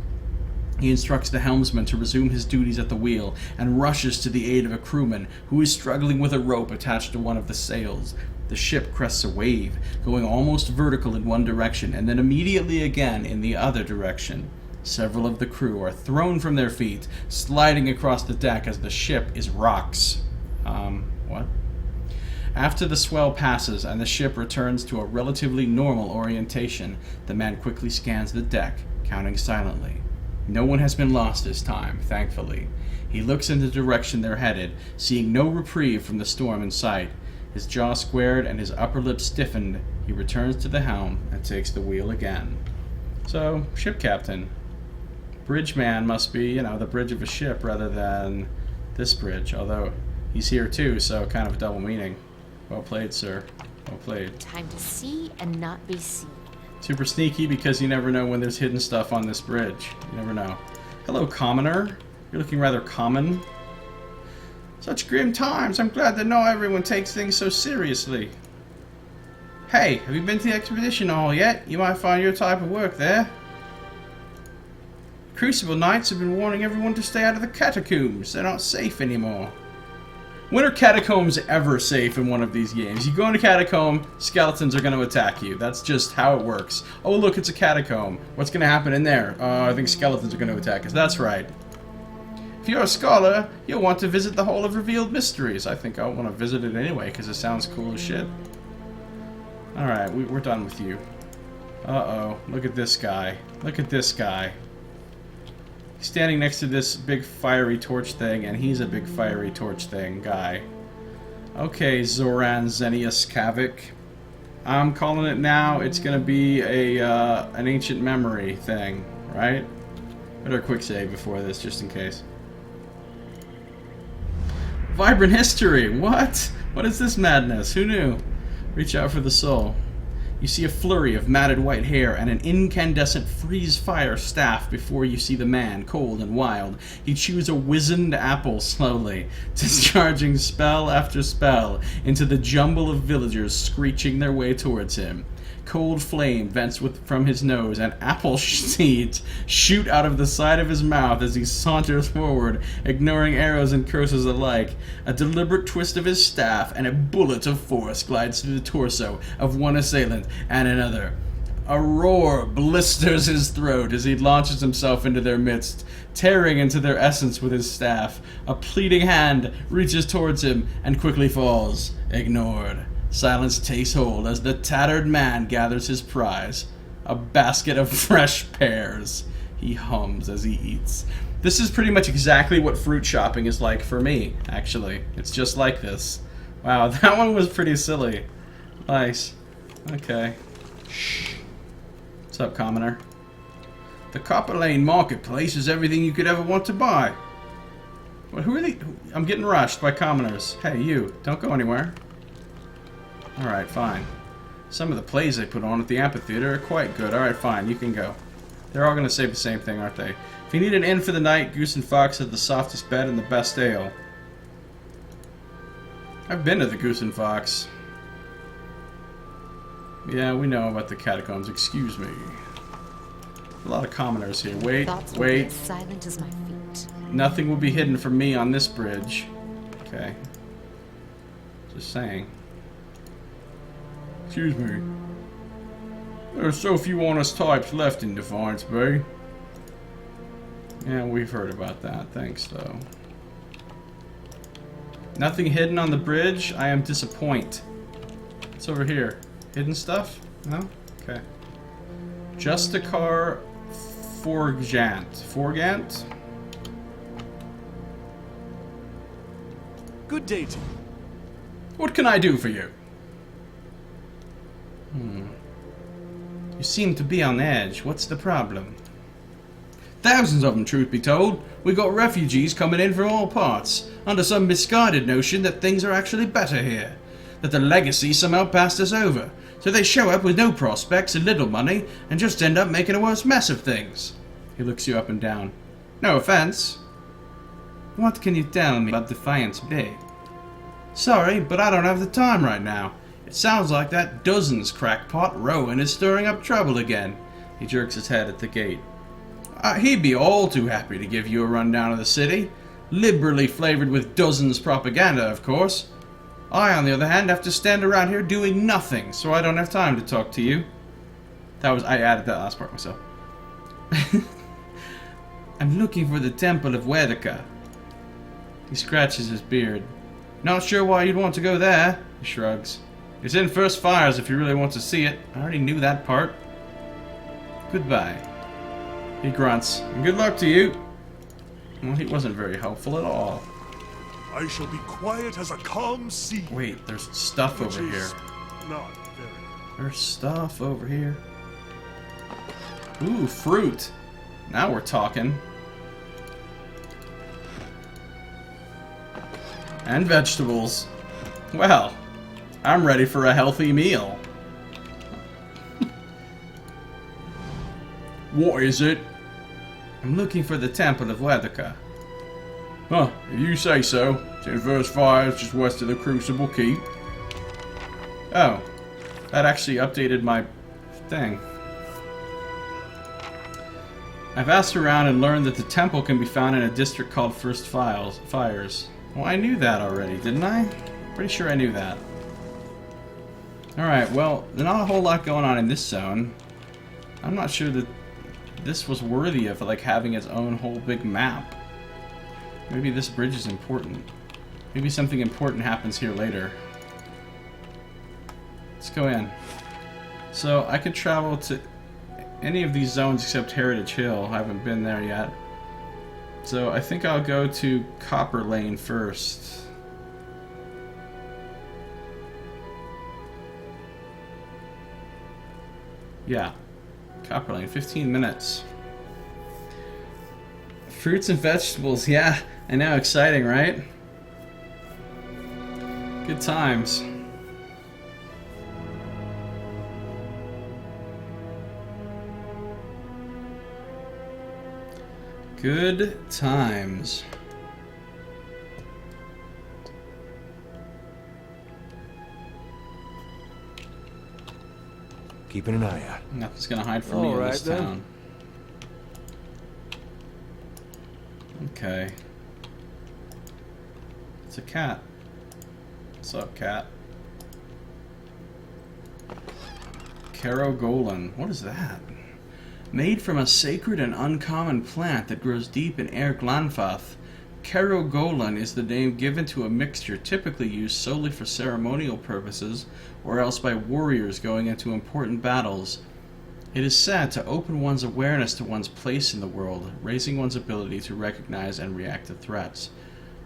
He instructs the helmsman to resume his duties at the wheel and rushes to the aid of a crewman who is struggling with a rope attached to one of the sails. The ship crests a wave, going almost vertical in one direction and then immediately again in the other direction. Several of the crew are thrown from their feet, sliding across the deck as the ship is rocks. What? After the swell passes and the ship returns to a relatively normal orientation, the man quickly scans the deck, counting silently. No one has been lost this time, thankfully. He looks in the direction they're headed, seeing no reprieve from the storm in sight. His jaw squared and his upper lip stiffened, he returns to the helm and takes the wheel again. So, ship captain. Bridgeman must be, the bridge of a ship rather than this bridge, although he's here too, so kind of a double meaning. Well played, sir. Well played. Time to see and not be seen. Super sneaky because you never know when there's hidden stuff on this bridge. You never know. Hello, commoner. You're looking rather common. Such grim times. I'm glad that not everyone takes things so seriously. Hey, have you been to the expedition hall yet? You might find your type of work there. Crucible Knights have been warning everyone to stay out of the catacombs. They're not safe anymore. When are catacombs ever safe in one of these games? You go in a catacomb, skeletons are going to attack you. That's just how it works. Oh, look, it's a catacomb. What's going to happen in there? I think skeletons are going to attack us. That's right. If you're a scholar, you'll want to visit the Hall of Revealed Mysteries. I think I'll want to visit it anyway, because it sounds cool as shit. Alright, we're done with you. Uh-oh. Look at this guy. Look at this guy. He's standing next to this big fiery torch thing, and he's a big fiery torch thing guy. Okay, Zoran Zenius Kavik. I'm calling it now. It's going to be an ancient memory thing. right? Better quick save before this, just in case. Vibrant history! What? What is this madness? Who knew? Reach out for the soul. You see a flurry of matted white hair and an incandescent freeze-fire staff before you see the man, cold and wild. He chews a wizened apple slowly, discharging spell after spell into the jumble of villagers screeching their way towards him. Cold flame vents from his nose, and apple seeds shoot out of the side of his mouth as he saunters forward, ignoring arrows and curses alike. A deliberate twist of his staff, and a bullet of force glides through the torso of one assailant and another. A roar blisters his throat as he launches himself into their midst, tearing into their essence with his staff. A pleading hand reaches towards him and quickly falls, ignored. Silence takes hold as the tattered man gathers his prize, a basket of fresh pears. He hums as he eats. This is pretty much exactly what fruit shopping is like for me, actually. It's just like this. Wow, that one was pretty silly. Nice. Okay. Shh. What's up, commoner? The Copper Lane Marketplace is everything you could ever want to buy. Well, who are they? I'm getting rushed by commoners. Hey, you. Don't go anywhere. Alright, fine. Some of the plays they put on at the amphitheater are quite good. Alright, fine, you can go. They're all going to say the same thing, aren't they? If you need an inn for the night, Goose and Fox have the softest bed and the best ale. I've been to the Goose and Fox. Yeah, we know about the catacombs. Excuse me. A lot of commoners here. Wait, wait. As silent as my feet. Nothing will be hidden from me on this bridge. Okay. Just saying. Excuse me. There are so few honest types left in Defiance Bay. Yeah, we've heard about that. Thanks, though. Nothing hidden on the bridge? I am disappointed. What's over here? Hidden stuff? No? Okay. Justicar Forgant. Forgant? Good day to you. What can I do for you? You seem to be on edge. What's the problem? Thousands of them, truth be told. We got refugees coming in from all parts, under some misguided notion that things are actually better here. That the legacy somehow passed us over. So they show up with no prospects and little money, and just end up making a worse mess of things. He looks you up and down. No offense. What can you tell me about Defiance Bay? Sorry, but I don't have the time right now. It sounds like that dozens crackpot Rowan is stirring up trouble again. He jerks his head at the gate. He'd be all too happy to give you a rundown of the city. Liberally flavored with dozens propaganda, of course. I, on the other hand, have to stand around here doing nothing, so I don't have time to talk to you. I added that last part myself. I'm looking for the Temple of Wedeka. He scratches his beard. Not sure why you'd want to go there, he shrugs. It's in First Fires if you really want to see it. I already knew that part. Goodbye. He grunts. And good luck to you. Well, he wasn't very helpful at all. I shall be quiet as a calm sea. Wait, there's stuff over here. Not very. There's stuff over here. Ooh, fruit. Now we're talking. And vegetables. Well, I'm ready for a healthy meal. What is it? I'm looking for the Temple of Wedeka. Huh, if you say so. It's in First Fires, just west of the Crucible Keep. Oh, that actually updated my thing. I've asked around and learned that the temple can be found in a district called First Fires. Well, I knew that already, didn't I? Pretty sure I knew that. Alright, well, there's not a whole lot going on in this zone. I'm not sure that this was worthy of, like, having its own whole big map. Maybe this bridge is important. Maybe something important happens here later. Let's go in. So, I could travel to any of these zones except Heritage Hill. I haven't been there yet. So, I think I'll go to Copper Lane first. Yeah. Copper Lane, 15 minutes. Fruits and vegetables, yeah. I know, exciting, right? Good times. Good times. Keeping an eye out. Nothing's gonna hide from me in this then. town. Okay. It's a cat. What's up, cat? Carogolan. What is that? Made from a sacred and uncommon plant that grows deep in Air Glanfath, Carogolan is the name given to a mixture typically used solely for ceremonial purposes or else by warriors going into important battles. It is said to open one's awareness to one's place in the world, raising one's ability to recognize and react to threats.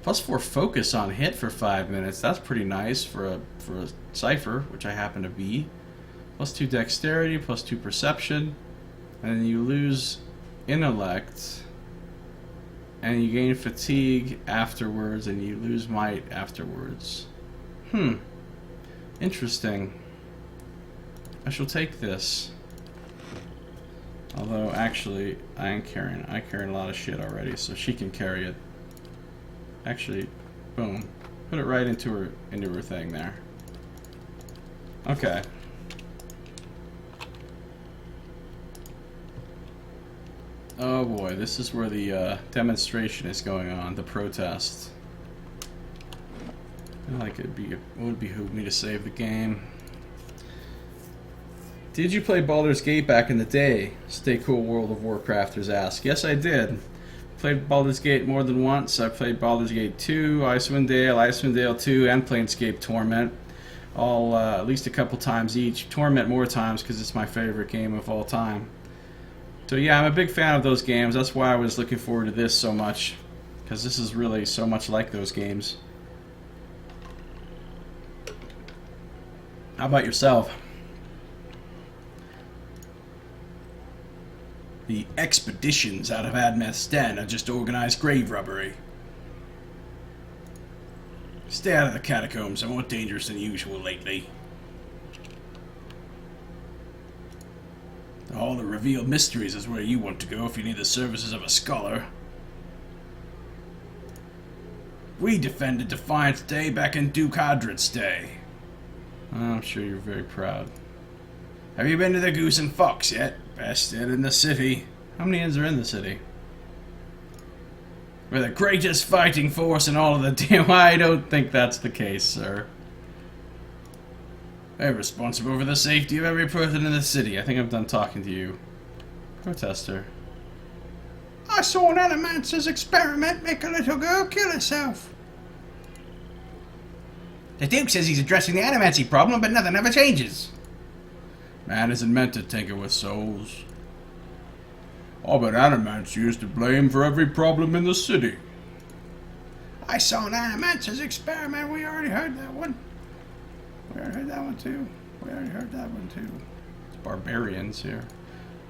+4 focus on hit for 5 minutes. That's pretty nice for a cipher, which I happen to be. +2 dexterity, +2 perception, and then you lose intellect, and you gain fatigue afterwards, and you lose might afterwards. Interesting. I shall take this. Although, actually, I carry a lot of shit already, so she can carry it. Actually, boom. Put it right into her thing there. Okay. Oh boy, this is where the demonstration is going on, the protest. I feel like it would behoove me to save the game. Did you play Baldur's Gate back in the day? Stay Cool World of Warcrafters ask. Yes, I did. Played Baldur's Gate more than once. I played Baldur's Gate 2, Icewind Dale 2, and Planescape Torment. All at least a couple times each. Torment more times because it's my favorite game of all time. So yeah, I'm a big fan of those games. That's why I was looking forward to this so much. Because this is really so much like those games. How about yourself? The expeditions out of Admeth's Den are just organized grave robbery. Stay out of the catacombs. They're more dangerous than usual lately. The Hall of Revealed Mysteries is where you want to go if you need the services of a scholar. We defended Defiance Day back in Duke Hadrit's day. I'm sure you're very proud. Have you been to the Goose and Fox yet? Best inn in the city. How many inns are in the city? We're the greatest fighting force in all of the damn... I don't think that's the case, sir. We're responsible for the safety of every person in the city. I think I'm done talking to you. Protester. I saw an animancer's experiment make a little girl kill herself. The Duke says he's addressing the animancy problem, but nothing ever changes. Man isn't meant to tinker with souls. Oh, but animancy is to blame for every problem in the city. I saw an animancer's experiment. We already heard that one. We already heard that one too. It's barbarians here.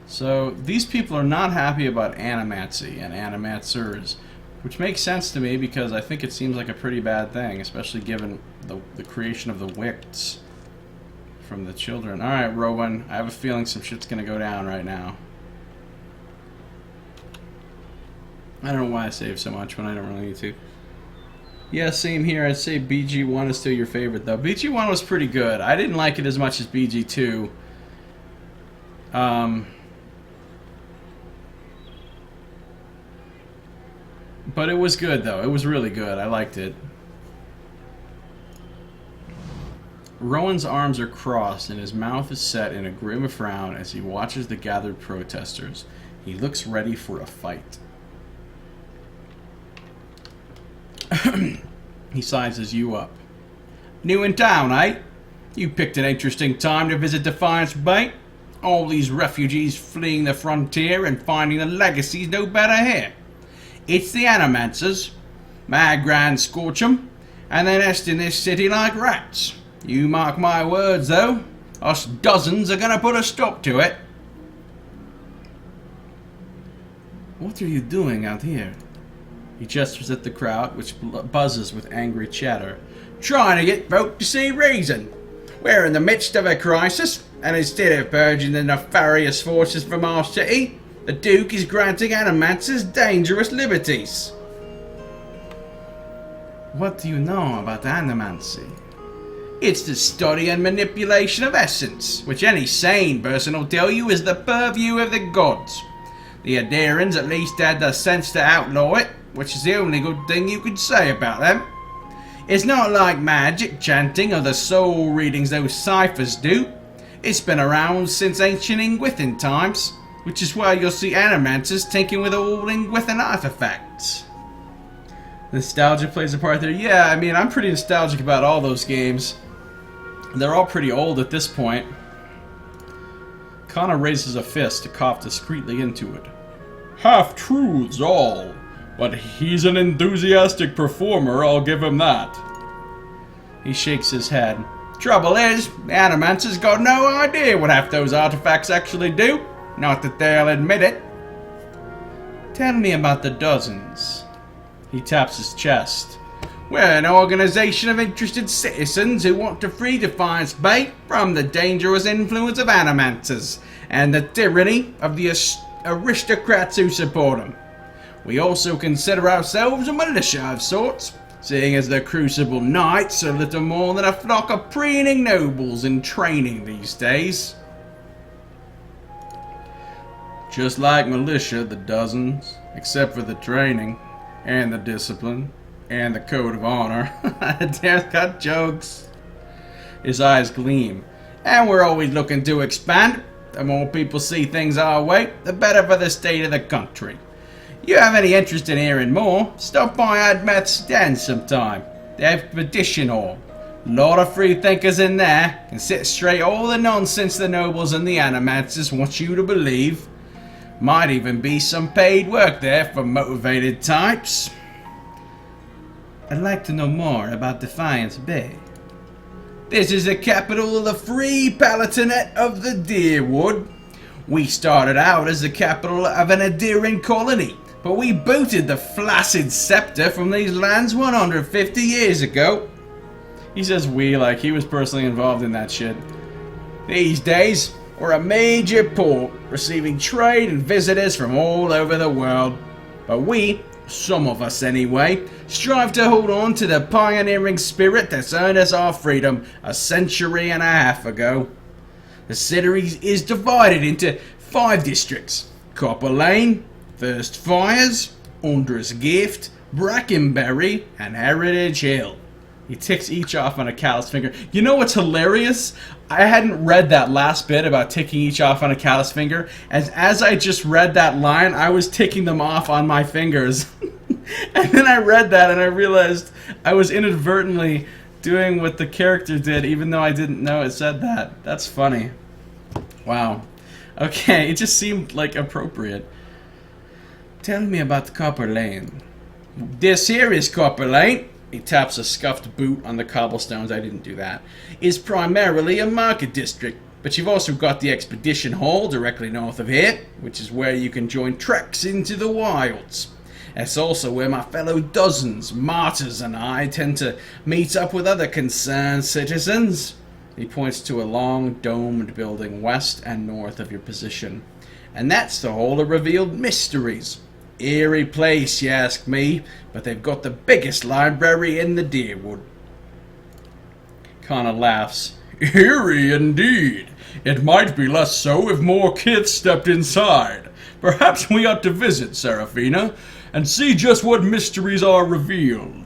So these people are not happy about animancy and animancers, which makes sense to me because I think it seems like a pretty bad thing, especially given the creation of the Wicts from the children. Alright, Rowan, I have a feeling some shit's gonna go down right now. I don't know why I save so much when I don't really need to. Yeah, same here. I'd say BG1 is still your favorite, though. BG1 was pretty good. I didn't like it as much as BG2. But it was good, though. It was really good. I liked it. Rowan's arms are crossed and his mouth is set in a grim frown as he watches the gathered protesters. He looks ready for a fight. He sizes you up. New in town, eh? You picked an interesting time to visit Defiance Bay. All these refugees fleeing the frontier and finding the legacies no better here. It's the Animancers. My grand scorch 'em, and they nest in this city like rats. You mark my words, though. Us dozens are gonna put a stop to it. What are you doing out here? He gestures at the crowd, which buzzes with angry chatter. Trying to get folk to see reason. We're in the midst of a crisis, and instead of purging the nefarious forces from our city, the Duke is granting animancers dangerous liberties. What do you know about animancy? It's the study and manipulation of essence, which any sane person will tell you is the purview of the gods. The Adirans at least had the sense to outlaw it, which is the only good thing you could say about them. It's not like magic, chanting, or the soul readings those ciphers do. It's been around since ancient Ingwithan times, which is why you'll see animancers tinkering with old Ingwithan artifacts. Nostalgia plays a part there. Yeah, I mean, I'm pretty nostalgic about all those games. They're all pretty old at this point. Connor raises a fist to cough discreetly into it. Half-truths all, but he's an enthusiastic performer, I'll give him that. He shakes his head. Trouble is, the animancers got no idea what half those artifacts actually do. Not that they'll admit it. Tell me about the dozens. He taps his chest. We're an organization of interested citizens who want to free Defiance Bay from the dangerous influence of animancers and the tyranny of the aristocrats who support them. We also consider ourselves a militia of sorts, seeing as the Crucible Knights are little more than a flock of preening nobles in training these days. Just like militia, the dozens, except for the training, and the discipline, and the code of honor. There's cut jokes. His eyes gleam. And we're always looking to expand. The more people see things our way, the better for the state of the country. You have any interest in hearing more, stop by Admeth's den sometime. The Expedition Hall. Lot of free thinkers in there, can sit straight all the nonsense the nobles and the animancers want you to believe. Might even be some paid work there for motivated types. I'd like to know more about Defiance Bay. This is the capital of the Free Palatinate of the Deerwood. We started out as the capital of an Adiran colony, but we booted the flaccid scepter from these lands 150 years ago. He says we like he was personally involved in that shit. These days, we're a major port, receiving trade and visitors from all over the world. But we, some of us anyway, strive to hold on to the pioneering spirit that's earned us our freedom a century and a half ago. The city is divided into 5 districts: Copper Lane, First Fires, Undra's Gift, Brackenberry, and Heritage Hill. He ticks each off on a callous finger. You know what's hilarious? I hadn't read that last bit about ticking each off on a callous finger. As I just read that line, I was ticking them off on my fingers. And then I read that and I realized I was inadvertently doing what the character did, even though I didn't know it said that. That's funny. Wow. Okay, it just seemed like appropriate. Tell me about Copper Lane. This here is Copper Lane. He taps a scuffed boot on the cobblestones. I didn't do that. Is primarily a market district, but you've also got the Expedition Hall directly north of here, which is where you can join treks into the wilds. That's also where my fellow dozens, martyrs, and I tend to meet up with other concerned citizens. He points to a long, domed building west and north of your position. And that's the Hall of Revealed Mysteries. Eerie place, you ask me, but they've got the biggest library in the Deerwood. Kana laughs. Eerie indeed. It might be less so if more kids stepped inside. Perhaps we ought to visit, Seraphina, and see just what mysteries are revealed.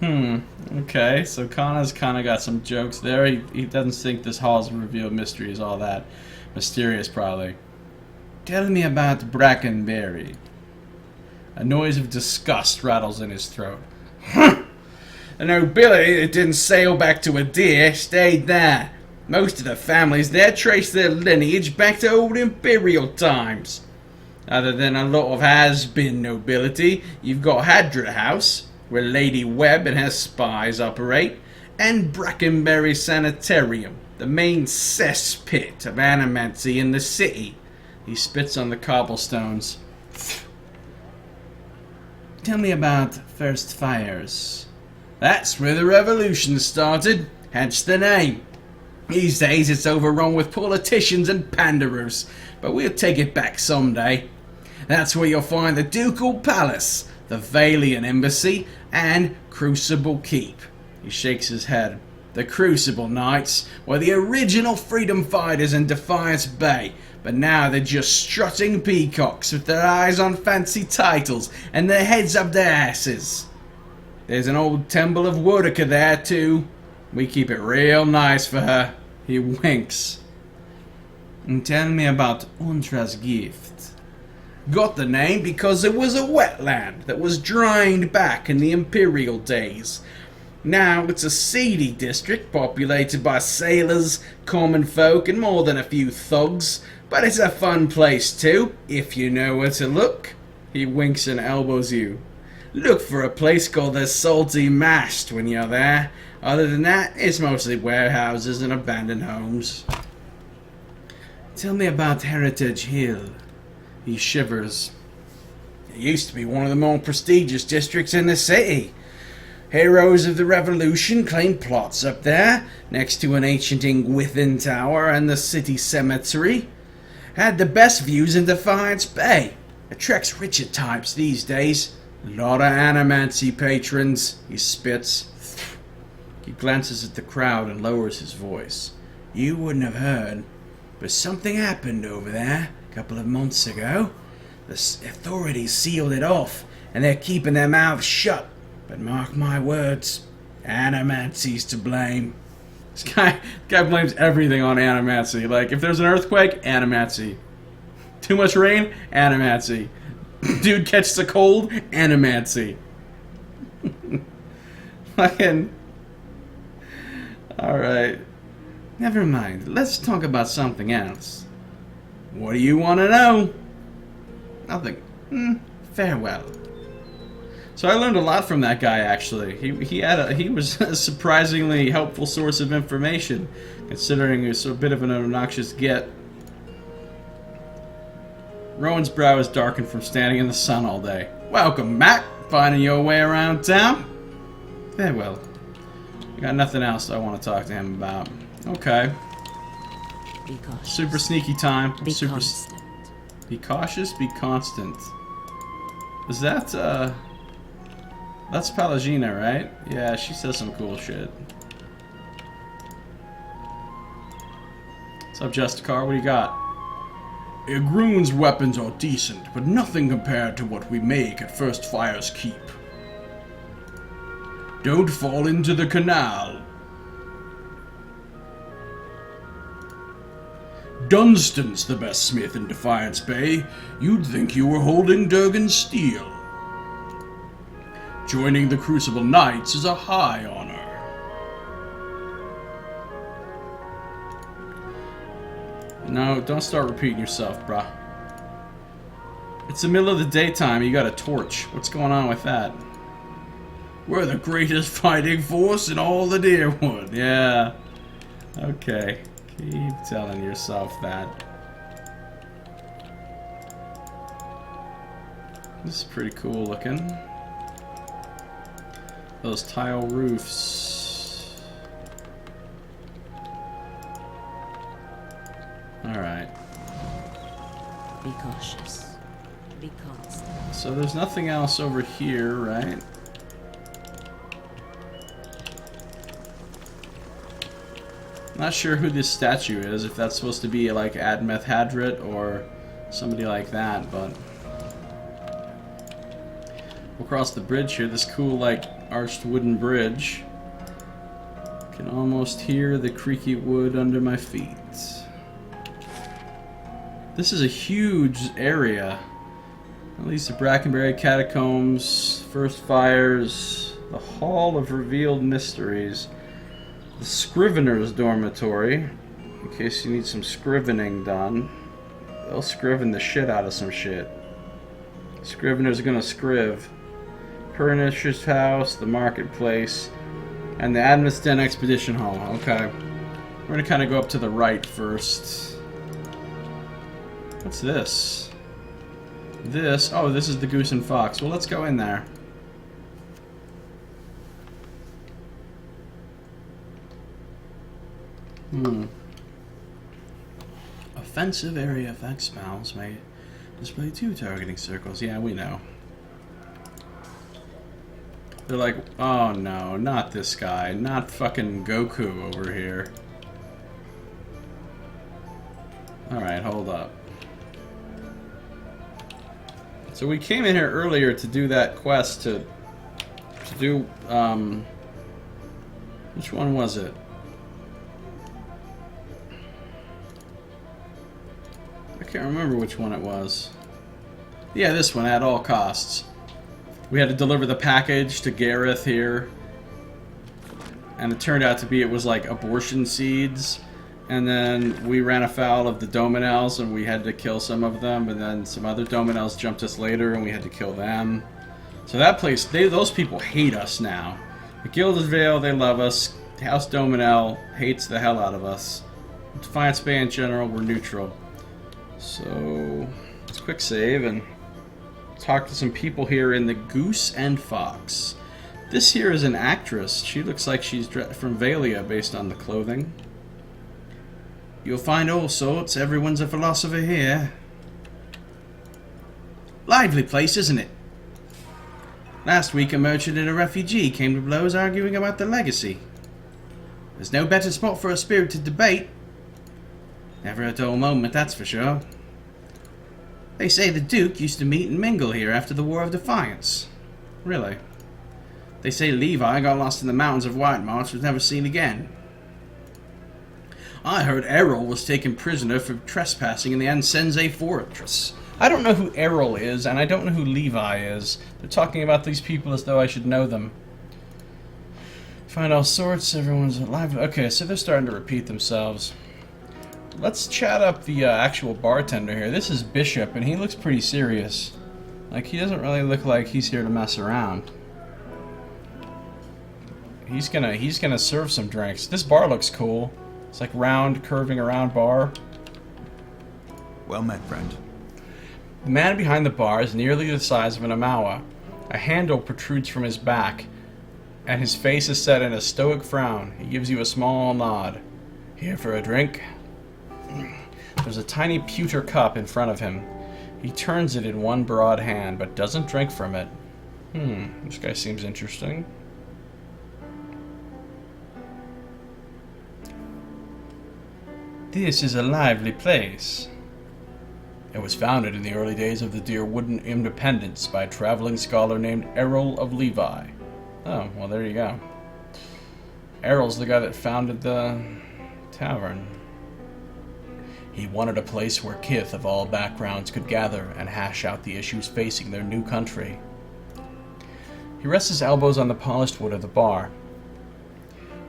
Okay, so Kana's kind of got some jokes there. He doesn't think this Hall's revealed mystery is all that mysterious, probably. Tell me about Brackenberry. A noise of disgust rattles in his throat. The nobility that didn't sail back to Adir stayed there. Most of the families there trace their lineage back to old imperial times. Other than a lot of has-been nobility, you've got Hadra House, where Lady Webb and her spies operate, and Brackenberry Sanitarium, the main cesspit of animancy in the city. He spits on the cobblestones. Tell me about first fires. That's where the revolution started, hence the name. These days it's overrun with politicians and pandarus, but we'll take it back someday. That's where you'll find the Ducal Palace, the Valian Embassy, and Crucible Keep. He shakes his head. The Crucible Knights were the original freedom fighters in Defiance Bay, but now they're just strutting peacocks with their eyes on fancy titles and their heads up their asses. There's an old temple of Woodica there too. We keep it real nice for her. He winks. And tell me about Untra's gift. Got the name because it was a wetland that was drained back in the Imperial days. Now it's a seedy district populated by sailors, common folk, and more than a few thugs. But it's a fun place too, if you know where to look. He winks and elbows you. Look for a place called the Salty Mast when you're there. Other than that, it's mostly warehouses and abandoned homes. Tell me about Heritage Hill. He shivers. It used to be one of the more prestigious districts in the city. Heroes of the Revolution claimed plots up there, next to an ancient Ingwithin Tower and the city cemetery. Had the best views in Defiance Bay. Attracts richer types these days. A lot of animancy patrons. He spits. He glances at the crowd and lowers his voice. You wouldn't have heard, but something happened over there a couple of months ago. The authorities sealed it off, and they're keeping their mouths shut. But mark my words, animancy's to blame. This guy blames everything on animancy. Like, if there's an earthquake, animancy. Too much rain, animancy. Dude catches a cold, animancy. Fucking... Alright. Never mind. Let's talk about something else. What do you want to know? Nothing. Farewell. So I learned a lot from that guy, actually. He was a surprisingly helpful source of information, considering he was a bit of an obnoxious git. Rowan's brow is darkened from standing in the sun all day. Welcome back. Finding your way around town? Farewell. I got nothing else I want to talk to him about. Okay. Be cautious. Super sneaky time. Be constant. Be cautious, be constant. Is that, that's Palagina, right? Yeah, she says some cool shit. What's up, Justicar? What do you got? Igroon's weapons are decent, but nothing compared to what we make at First Fire's Keep. Don't fall into the canal. Dunstan's the best smith in Defiance Bay. You'd think you were holding Durgan's steel. Joining the Crucible Knights is a high honor. No, don't start repeating yourself, bruh. It's the middle of the daytime, you got a torch. What's going on with that? We're the greatest fighting force in all the Deerwood. Yeah. Okay. Keep telling yourself that. This is pretty cool looking. Those tile roofs. Alright. Be cautious. Be constant. So there's nothing else over here, right? Not sure who this statue is, if that's supposed to be like Admeth Hadrit or somebody like that, but... We'll cross the bridge here, this cool, like, arched wooden bridge. Can almost hear the creaky wood under my feet. This is a huge area. At least the Brackenberry Catacombs, First Fires, the Hall of Revealed Mysteries, the Scrivener's Dormitory, in case you need some scrivening done. They'll scriven the shit out of some shit. Scrivener's gonna scriv. Pernicious House, the Marketplace, and the Admiston Expedition Hall. Okay. We're gonna kind of go up to the right first. What's this? this... Oh, this is the Goose and Fox. Well, let's go in there. Offensive area effect spells may display 2 targeting circles. Yeah, we know. They're like, oh no, not this guy. Not fucking Goku over here. Alright, hold up. So we came in here earlier to do that quest to do, which one was it? I can't remember which one it was. Yeah, this one, at all costs. We had to deliver the package to Gareth here. And it turned out to be, it was like abortion seeds. And then we ran afoul of the Dominels and we had to kill some of them. And then some other Dominels jumped us later and we had to kill them. So that place, those people hate us now. The Guild of Vale, they love us. House Dominel hates the hell out of us. Defiance Bay in general, we're neutral. So, let's quick save and talk to some people here in the Goose and Fox. This here is an actress. She looks like she's from Vailia based on the clothing. You'll find all sorts. Everyone's a philosopher here. Lively place, isn't it? Last week a merchant and a refugee came to blows arguing about the legacy. There's no better spot for a spirited debate. Never a dull moment, that's for sure. They say the Duke used to meet and mingle here after the War of Defiance. Really? They say Levi got lost in the mountains of White Marsh and was never seen again. I heard Errol was taken prisoner for trespassing in the Ansense fortress. I don't know who Errol is, and I don't know who Levi is. They're talking about these people as though I should know them. Find all sorts, everyone's alive. Okay, so they're starting to repeat themselves. Let's chat up the actual bartender here. This is Bishop, and he looks pretty serious. Like, he doesn't really look like he's here to mess around. He's gonna serve some drinks. This bar looks cool. It's like round, curving around bar. Well met, friend. The man behind the bar is nearly the size of an Amawa. A handle protrudes from his back, and his face is set in a stoic frown. He gives you a small nod. Here for a drink? There's a tiny pewter cup in front of him. He turns it in one broad hand, but doesn't drink from it. This guy seems interesting. This is a lively place. It was founded in the early days of the Dear Wooden Independence by a traveling scholar named Errol of Levi. Oh, well, there you go. Errol's the guy that founded the tavern. He wanted a place where kith of all backgrounds could gather and hash out the issues facing their new country. He rests his elbows on the polished wood of the bar.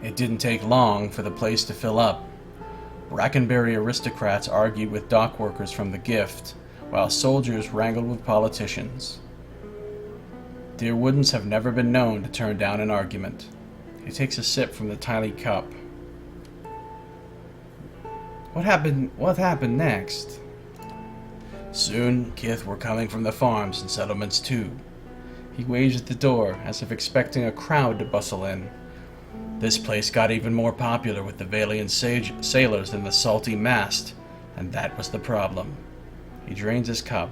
It didn't take long for the place to fill up. Brackenbury aristocrats argued with dock workers from the Gift, while soldiers wrangled with politicians. Dear Woodens have never been known to turn down an argument. He takes a sip from the tiny cup. What happened next? Soon, kith were coming from the farms and settlements too. He waves at the door, as if expecting a crowd to bustle in. This place got even more popular with the Valian sailors than the salty mast, and that was the problem. He drains his cup.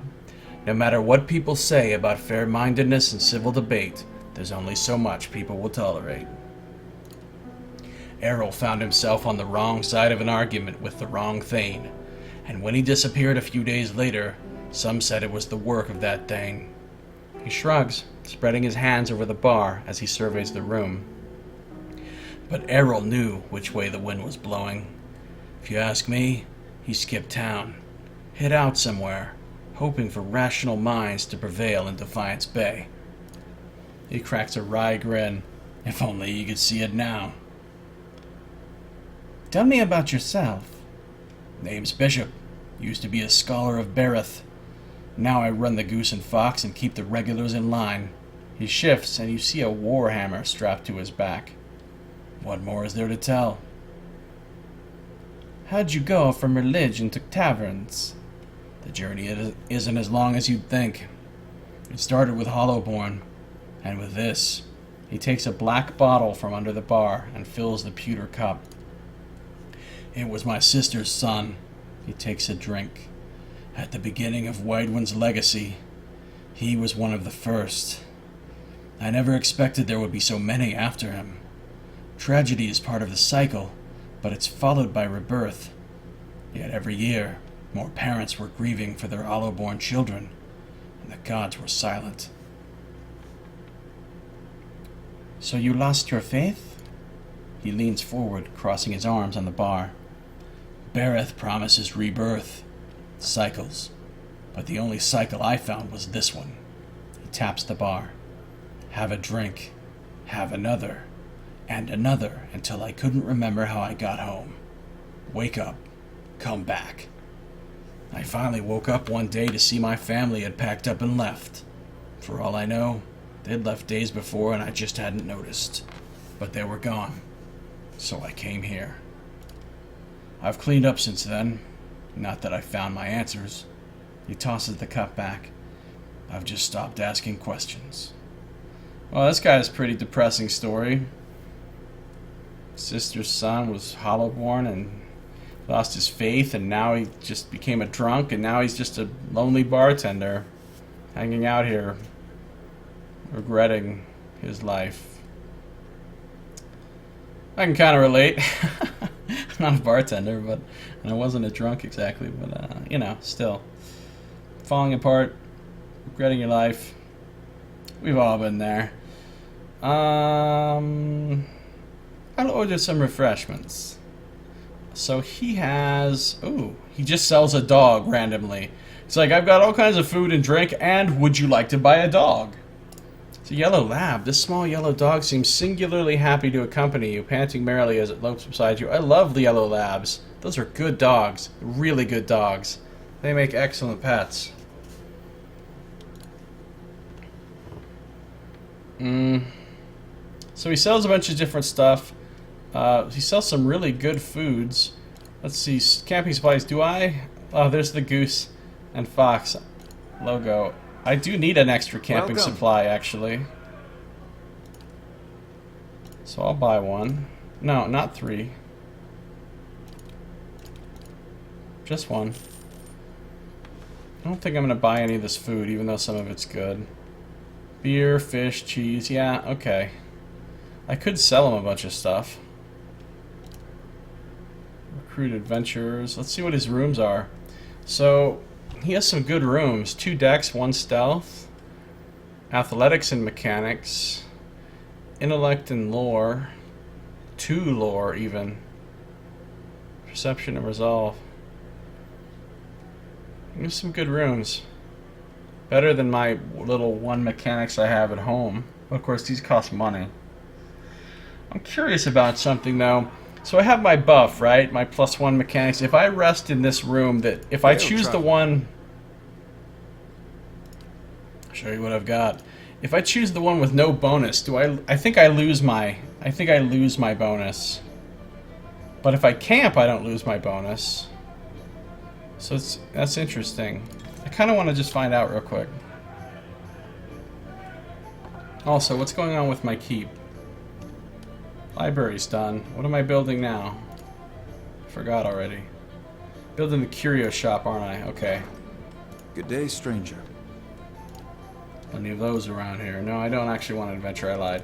No matter what people say about fair-mindedness and civil debate, there's only so much people will tolerate. Errol found himself on the wrong side of an argument with the wrong Thane, and when he disappeared a few days later, some said it was the work of that Thane. He shrugs, spreading his hands over the bar as he surveys the room. But Errol knew which way the wind was blowing. If you ask me, he skipped town, hid out somewhere, hoping for rational minds to prevail in Defiance Bay. He cracks a wry grin. If only you could see it now. Tell me about yourself. Name's Bishop. Used to be a scholar of Berith. Now I run the Goose and Fox and keep the regulars in line. He shifts, and you see a warhammer strapped to his back. What more is there to tell? How'd you go from religion to taverns? The journey isn't as long as you'd think. It started with Hollowborn, and with this. He takes a black bottle from under the bar and fills the pewter cup. It was my sister's son. He takes a drink. At the beginning of Wydwin's legacy, he was one of the first. I never expected there would be so many after him. Tragedy is part of the cycle, but it's followed by rebirth. Yet every year, more parents were grieving for their Hollowborn children, and the gods were silent. So you lost your faith? He leans forward, crossing his arms on the bar. Bereth promises rebirth, cycles, but the only cycle I found was this one. He taps the bar. Have a drink, have another, and another until I couldn't remember how I got home. Wake up, come back. I finally woke up one day to see my family had packed up and left. For all I know, they'd left days before and I just hadn't noticed. But they were gone, so I came here. I've cleaned up since then. Not that I found my answers. He tosses the cup back. I've just stopped asking questions. Well, this guy's a pretty depressing story. Sister's son was Hollowborn and lost his faith, and now he just became a drunk, and now he's just a lonely bartender hanging out here, regretting his life. I can kind of relate. I'm not a bartender, but and I wasn't a drunk exactly, but you know, still falling apart, regretting your life. We've all been there. I'll order some refreshments. So he has... Ooh, he just sells a dog randomly. It's like, I've got all kinds of food and drink, and would you like to buy a dog? It's a yellow lab. This small yellow dog seems singularly happy to accompany you, panting merrily as it lopes beside you. I love the yellow labs. Those are good dogs. Really good dogs. They make excellent pets. So he sells a bunch of different stuff. He sells some really good foods. Let's see, camping supplies. Do I? Oh, there's the goose and fox logo. I do need an extra camping supply, actually. So I'll buy one. No, not 3. Just 1. I don't think I'm going to buy any of this food, even though some of it's good. Beer, fish, cheese. Yeah, okay. I could sell him a bunch of stuff. Recruit adventurers. Let's see what his rooms are. So, he has some good rooms. 2 decks, 1 stealth. Athletics and mechanics. Intellect and lore. 2 lore, even. Perception and resolve. There's some good rooms. Better than my little 1 mechanics I have at home. Of course, these cost money. I'm curious about something, though. So I have my buff, right? My +1 mechanics. If I rest in this room, that if I choose the one... I'll show you what I've got. If I choose the one with no bonus, do I think I lose my... I think I lose my bonus. But if I camp, I don't lose my bonus. So that's interesting. I kind of want to just find out real quick. Also, what's going on with my keep? Library's done. What am I building now? I forgot already. Building the curio shop, aren't I? Okay. Good day, stranger. Plenty of those around here. No, I don't actually want an adventure. I lied.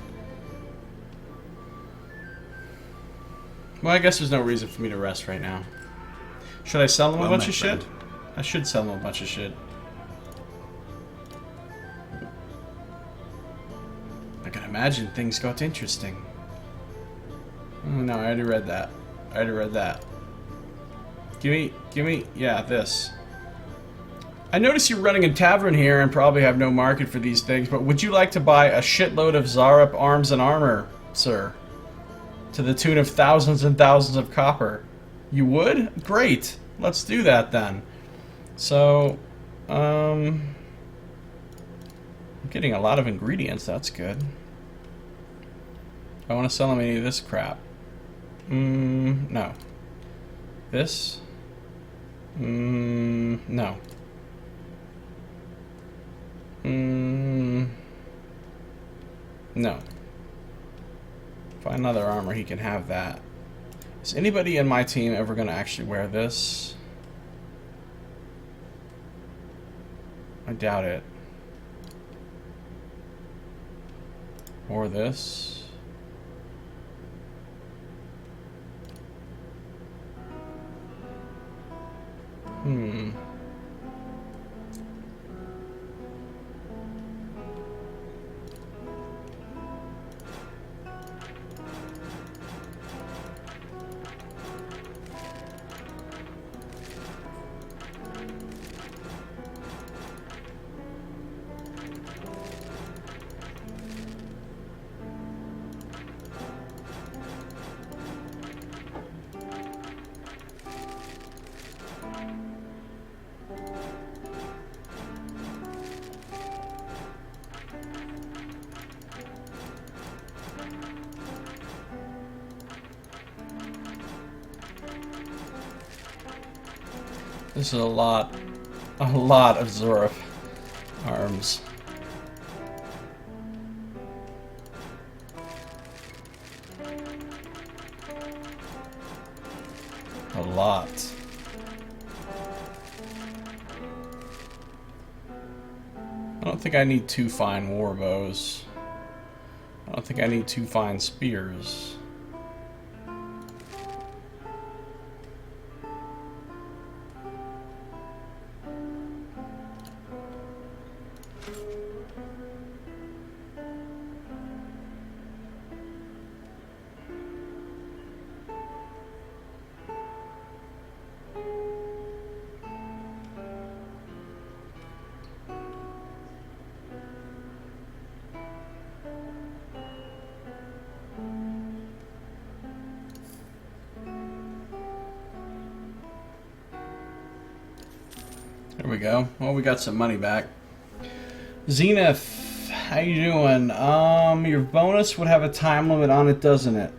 Well, I guess there's no reason for me to rest right now. Should I sell them a bunch of shit? I should sell them a bunch of shit. I can imagine things got interesting. Oh, no, I already read that. I already read that. Give me, yeah, this. I notice you're running a tavern here and probably have no market for these things, but would you like to buy a shitload of Zarup arms and armor, sir? To the tune of thousands and thousands of copper. You would? Great. Let's do that then. So, I'm getting a lot of ingredients. That's good. I want to sell them any of this crap. No. This? No. No. Find another armor, he can have that. Is anybody in my team ever going to actually wear this? I doubt it. Or this. This is a lot of Zora arms. A lot. I don't think I need 2 fine war bows. I don't think I need 2 fine spears. There we go. Well, we got some money back. Zenith, how you doing? Your bonus would have a time limit on it, doesn't it?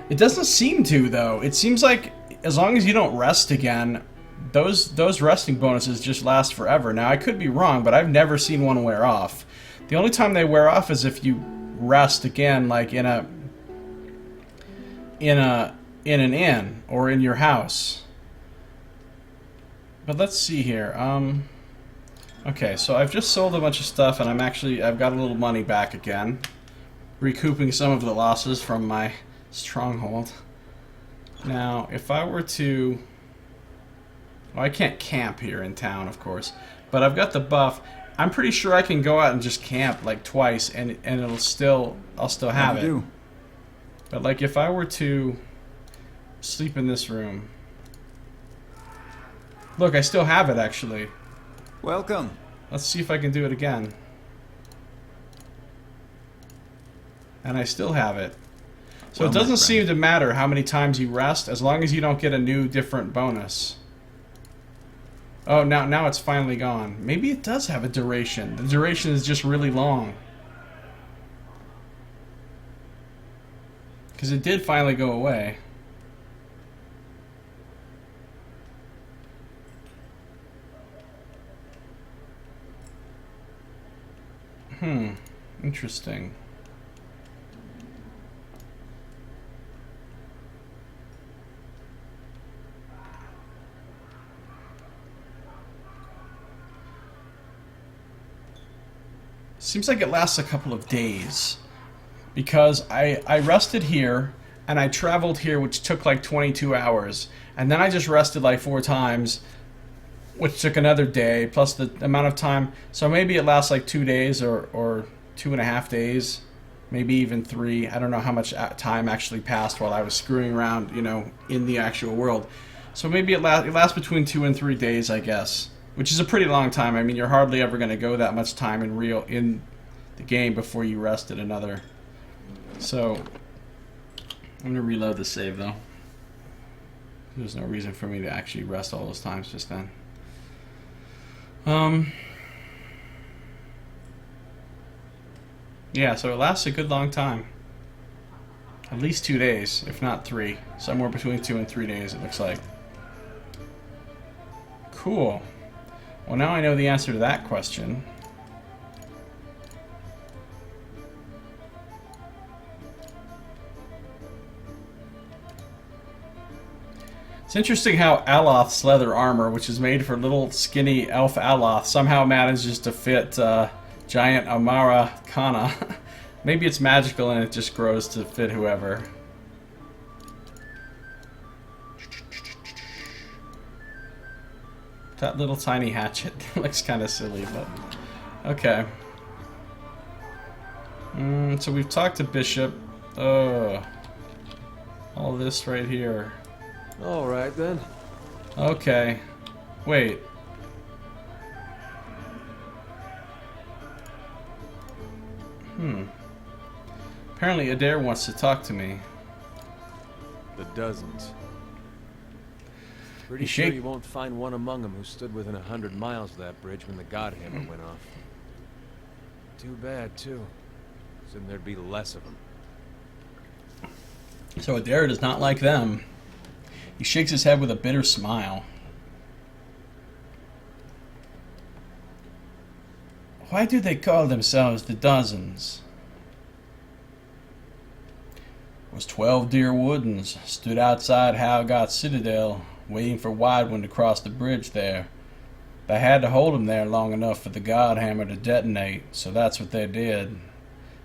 It doesn't seem to, though. It seems like as long as you don't rest again, those resting bonuses just last forever. Now, I could be wrong, but I've never seen one wear off. The only time they wear off is if you rest again, like in an inn or in your house. But let's see here. Okay, so I've just sold a bunch of stuff, and I've got a little money back again, recouping some of the losses from my stronghold. Now, if I were to, well, I can't camp here in town, of course, but I've got the buff. I'm pretty sure I can go out and just camp like twice, and I'll still have it. But like if I were to sleep in this room. Look, I still have it, actually. Welcome. Let's see if I can do it again. And I still have it. So Well, it my doesn't friend. seem to matter how many times you rest, as long as you don't get a new, different bonus. Oh, now it's finally gone. Maybe it does have a duration. The duration is just really long. Because it did finally go away. Interesting. Seems like it lasts a couple of days. Because I rested here, and I traveled here, which took like 22 hours. And then I just rested like 4 times, which took another day, plus the amount of time. So maybe it lasts like 2 days or 2.5 days, maybe even 3. I don't know how much time actually passed while I was screwing around, you know, in the actual world. So maybe it lasts between 2 and 3 days, I guess, which is a pretty long time. I mean, you're hardly ever going to go that much time in the game before you rested another. So I'm going to reload the save, though. There's no reason for me to actually rest all those times just then. Yeah, so it lasts a good long time. At least 2 days, if not 3. Somewhere between 2 and 3 days, it looks like. Cool. Well, now I know the answer to that question. It's interesting how Aloth's leather armor, which is made for little skinny elf Aloth, somehow manages to fit giant Amara Kana. Maybe it's magical and it just grows to fit whoever. That little tiny hatchet looks kind of silly, but okay. So we've talked to Bishop. All this right here. All right then. Okay. Wait. Apparently Adair wants to talk to me. The dozens. Pretty You sure shake- you won't find one among them who stood within 100 miles of that bridge when the Godhammer went off. Too bad, too. Assumed there'd be less of them. So Adair does not like them. He shakes his head with a bitter smile. Why do they call themselves the Dozens? It was 12 dear Woodens stood outside Howgot Citadel, waiting for Icewind to cross the bridge there. They had to hold him there long enough for the Godhammer to detonate, so that's what they did.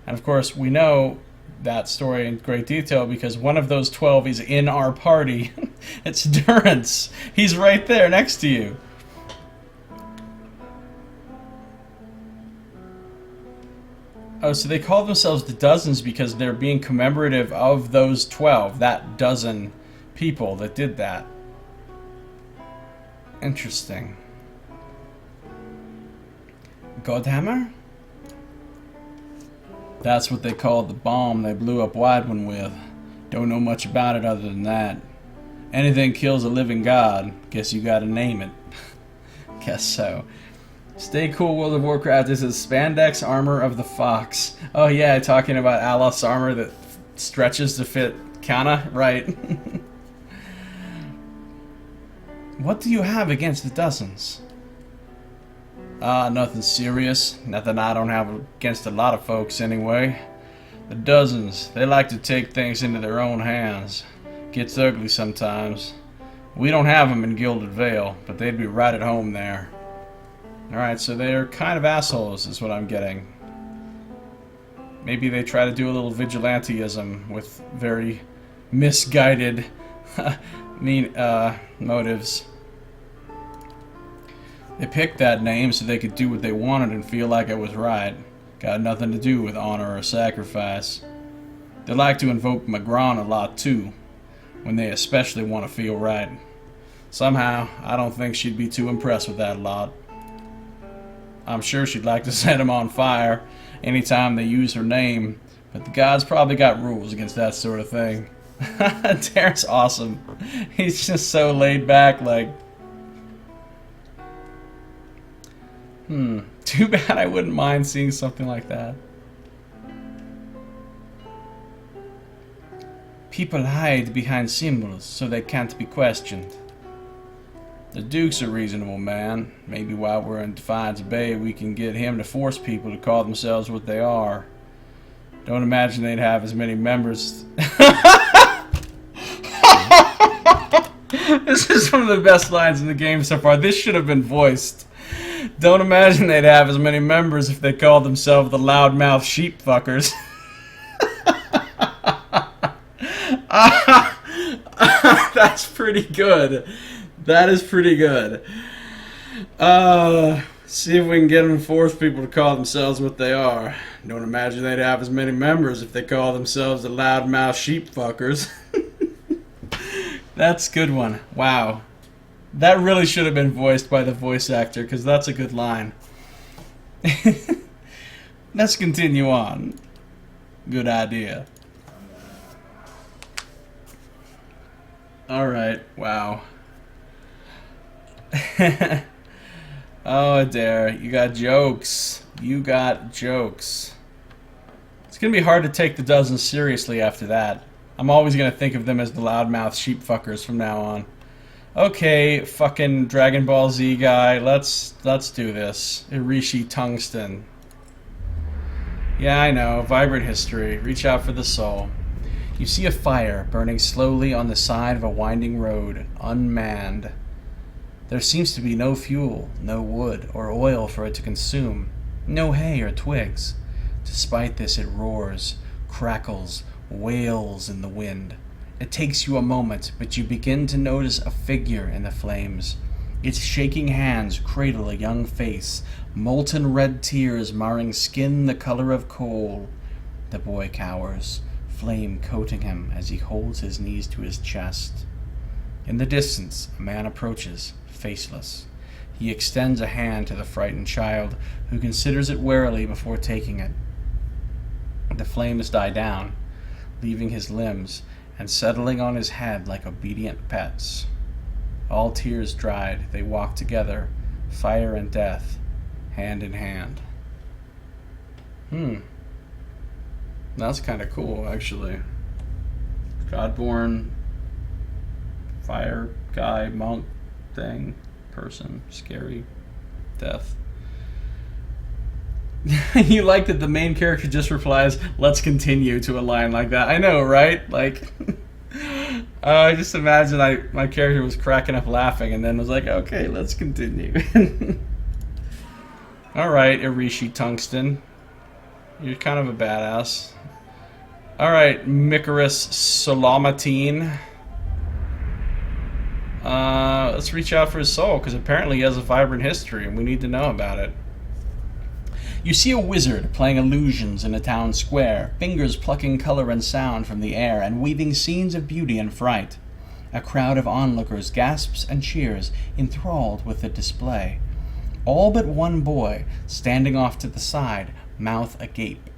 And of course, we know that story in great detail because one of those 12 is in our party. It's Durrance. He's right there next to you. Oh, so they call themselves the Dozens because they're being commemorative of those 12, that dozen people that did that. Interesting. Godhammer? That's what they called the bomb they blew up Icewind with. Don't know much about it other than that. Anything kills a living god, guess you gotta name it. Guess so. Stay cool, World of Warcraft. This is Spandex Armor of the Fox. Oh yeah, talking about Aloth's armor that stretches to fit Kana? Right. What do you have against the Dozens? Nothing serious. Nothing I don't have against a lot of folks anyway. The Dozens, they like to take things into their own hands. Gets ugly sometimes. We don't have them in Gilded Vale, but they'd be right at home there. Alright, so they're kind of assholes is what I'm getting. Maybe they try to do a little vigilanteism with very misguided motives. They picked that name so they could do what they wanted and feel like it was right. Got nothing to do with honor or sacrifice. They like to invoke Magron a lot too, when they especially want to feel right. Somehow, I don't think she'd be too impressed with that lot. I'm sure she'd like to set him on fire anytime they use her name, but the gods probably got rules against that sort of thing. Darren's awesome. He's just so laid back, like... Too bad I wouldn't mind seeing something like that. People hide behind symbols so they can't be questioned. The Duke's a reasonable man. Maybe while we're in Defiance Bay we can get him to force people to call themselves what they are. Don't imagine they'd have as many members... This is one of the best lines in the game so far. This should have been voiced. Don't imagine they'd have as many members if they called themselves the loudmouth sheep fuckers. That's pretty good. That is pretty good. See if we can get them to force people to call themselves what they are. Don't imagine they'd have as many members if they call themselves the loudmouth sheep fuckers. That's a good one. Wow. That really should have been voiced by the voice actor, because that's a good line. Let's continue on. Good idea. Alright, wow. Oh, Adair, you got jokes. You got jokes. It's gonna be hard to take the Dozens seriously after that. I'm always gonna think of them as the loudmouth sheep fuckers from now on. Okay, fucking Dragon Ball Z guy, let's do this. Irishi Tungsten. Yeah, I know, vibrant history. Reach out for the soul. You see a fire burning slowly on the side of a winding road, unmanned. There seems to be no fuel, no wood or oil for it to consume, no hay or twigs. Despite this, it roars, crackles, wails in the wind. It takes you a moment, but you begin to notice a figure in the flames. Its shaking hands cradle a young face, molten red tears marring skin the color of coal. The boy cowers, flame coating him as he holds his knees to his chest. In the distance, a man approaches, faceless. He extends a hand to the frightened child, who considers it warily before taking it. The flames die down, leaving his limbs and settling on his head like obedient pets. All tears dried, they walk together, fire and death, hand in hand. That's kind of cool, actually. Godborn, fire guy, monk thing, person, scary, death. You like that the main character just replies, "Let's continue," to a line like that. I know, right? Like, I just imagine my character was cracking up laughing and then was like, "Okay, let's continue." Alright, Irishi Tungsten. You're kind of a badass. Alright, Micarus Solamatine. Let's reach out for his soul, because apparently he has a vibrant history and we need to know about it. You see a wizard playing illusions in a town square, fingers plucking color and sound from the air and weaving scenes of beauty and fright. A crowd of onlookers gasps and cheers, enthralled with the display. All but one boy, standing off to the side, mouth agape.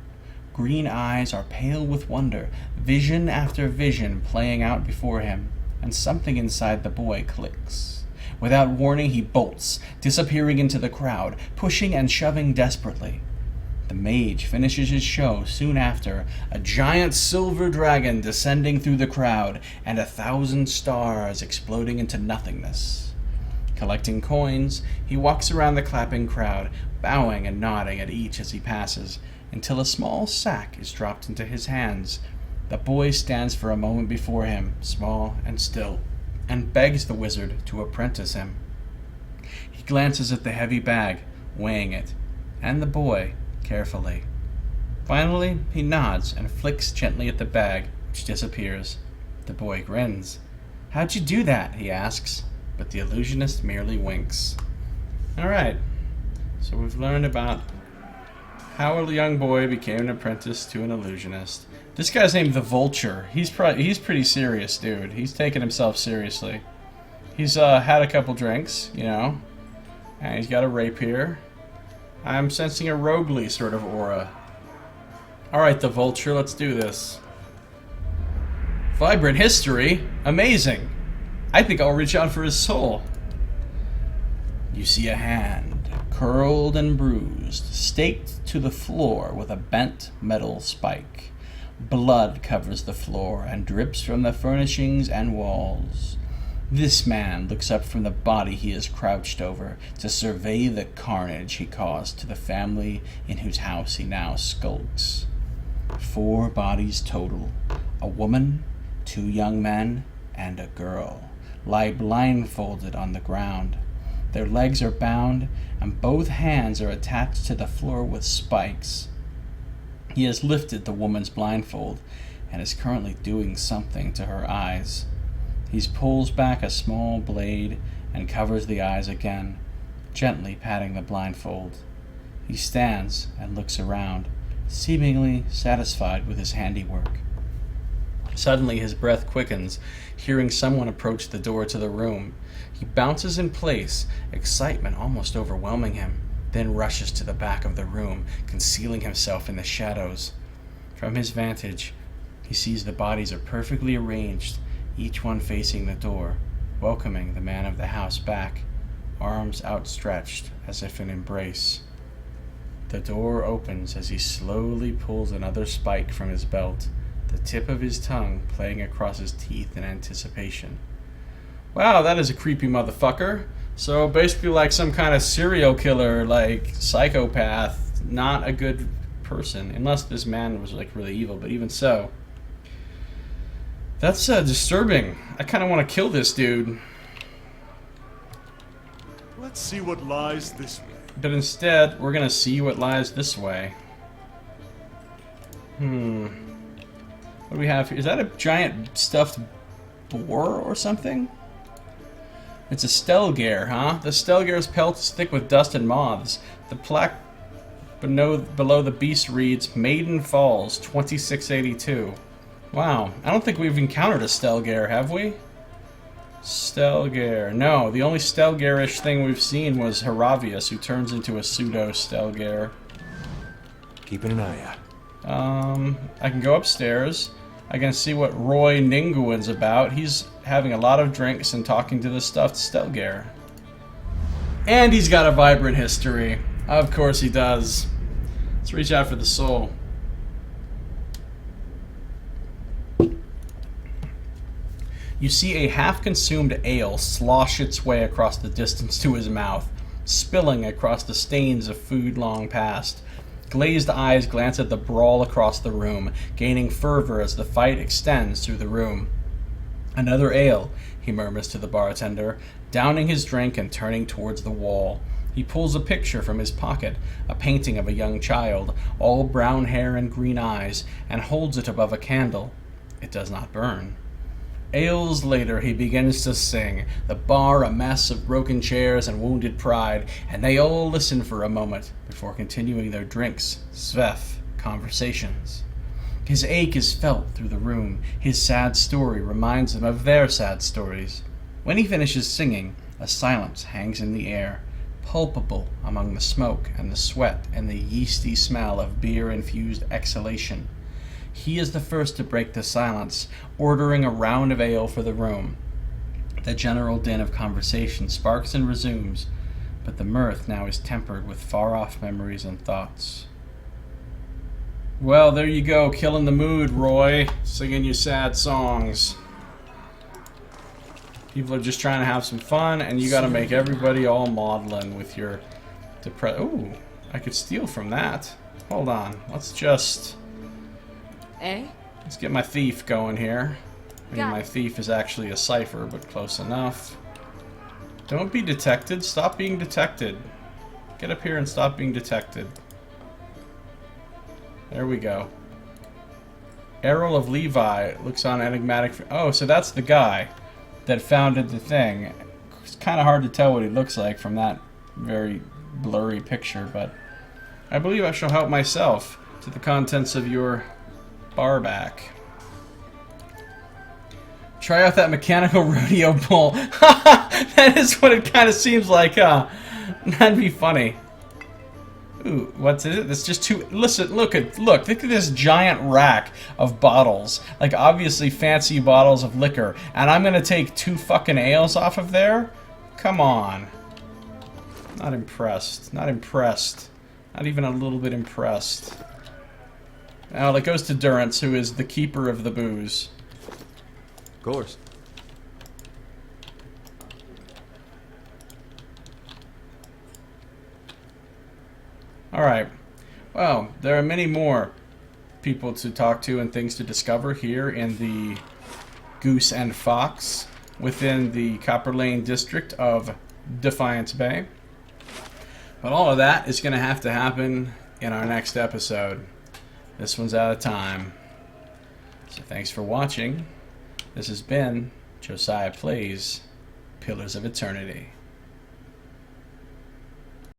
Green eyes are pale with wonder, vision after vision playing out before him, and something inside the boy clicks. Without warning, he bolts, disappearing into the crowd, pushing and shoving desperately. The mage finishes his show soon after, a giant silver dragon descending through the crowd, and 1,000 stars exploding into nothingness. Collecting coins, he walks around the clapping crowd, bowing and nodding at each as he passes, until a small sack is dropped into his hands. The boy stands for a moment before him, small and still, and begs the wizard to apprentice him. He glances at the heavy bag, weighing it, and the boy, carefully. Finally, he nods and flicks gently at the bag, which disappears. The boy grins. "How'd you do that?" he asks, but the illusionist merely winks. Alright, so we've learned about how a young boy became an apprentice to an illusionist. This guy's named the Vulture. He's pretty serious, dude. He's taking himself seriously. He's had a couple drinks, you know, and he's got a rapier. I'm sensing a roguely sort of aura. Alright, the Vulture, let's do this. Vibrant history? Amazing. I think I'll reach out for his soul. You see a hand, curled and bruised, staked to the floor with a bent metal spike. Blood covers the floor and drips from the furnishings and walls. This man looks up from the body he is crouched over to survey the carnage he caused to the family in whose house he now skulks. 4 bodies total. A woman, 2 young men, and a girl lie blindfolded on the ground. Their legs are bound, and both hands are attached to the floor with spikes. He has lifted the woman's blindfold and is currently doing something to her eyes. He pulls back a small blade and covers the eyes again, gently patting the blindfold. He stands and looks around, seemingly satisfied with his handiwork. Suddenly his breath quickens, hearing someone approach the door to the room. He bounces in place, excitement almost overwhelming him, then rushes to the back of the room, concealing himself in the shadows. From his vantage, he sees the bodies are perfectly arranged, each one facing the door, welcoming the man of the house back, arms outstretched as if in embrace. The door opens as he slowly pulls another spike from his belt, the tip of his tongue playing across his teeth in anticipation. Wow, that is a creepy motherfucker. So basically like some kind of serial killer, like psychopath, not a good person, unless this man was like really evil, but even so. That's disturbing. I kind of want to kill this dude. Let's see what lies this way. But instead, we're going to see what lies this way. What do we have here? Is that a giant stuffed boar or something? It's a Stelgare, huh? The Stelgare's pelt is thick with dust and moths. The plaque below the beast reads, Maiden Falls, 2682. Wow, I don't think we've encountered a Stelgare, have we? Stelgare. No, the only Stelgare-ish thing we've seen was Haravius, who turns into a pseudo-Stelgare. Keeping an eye out. I can go upstairs. I can see what Roy Ninguin's about. He's having a lot of drinks and talking to the stuffed Stelgare. And he's got a vibrant history. Of course he does. Let's reach out for the soul. You see a half-consumed ale slosh its way across the distance to his mouth, spilling across the stains of food long past. Glazed eyes glance at the brawl across the room, gaining fervor as the fight extends through the room. Another ale, he murmurs to the bartender, downing his drink and turning towards the wall. He pulls a picture from his pocket, a painting of a young child, all brown hair and green eyes, and holds it above a candle. It does not burn. Ales later, he begins to sing, the bar a mess of broken chairs and wounded pride, and they all listen for a moment before continuing their drinks, sveth, conversations. His ache is felt through the room. His sad story reminds them of their sad stories. When he finishes singing, a silence hangs in the air, palpable among the smoke and the sweat and the yeasty smell of beer-infused exhalation. He is the first to break the silence, ordering a round of ale for the room. The general din of conversation sparks and resumes, but the mirth now is tempered with far-off memories and thoughts. Well, there you go, killing the mood, Roy. Singing your sad songs. People are just trying to have some fun, and you gotta make everybody all maudlin with your Ooh, I could steal from that. Hold on, let's get my thief going here. I mean, my thief is actually a cipher, but close enough. Don't be detected. Stop being detected. Get up here and stop being detected. There we go. Errol of Levi looks on enigmatic. Oh, so that's the guy that founded the thing. It's kind of hard to tell what he looks like from that very blurry picture, but I believe I shall help myself to the contents of your bar back. Try out that mechanical rodeo bull. That is what it kind of seems like, huh? That'd be funny. Ooh, what's it? It's just too. Listen, look at this giant rack of bottles. Like, obviously fancy bottles of liquor. And I'm gonna take 2 fucking ales off of there? Come on. Not impressed. Not impressed. Not even a little bit impressed. Now it goes to Durrance, who is the keeper of the booze. Of course. Alright. Well, there are many more people to talk to and things to discover here in the Goose and Fox within the Copper Lane district of Defiance Bay. But all of that is going to have to happen in our next episode. This one's out of time. So thanks for watching. This has been Josiah Plays Pillars of Eternity.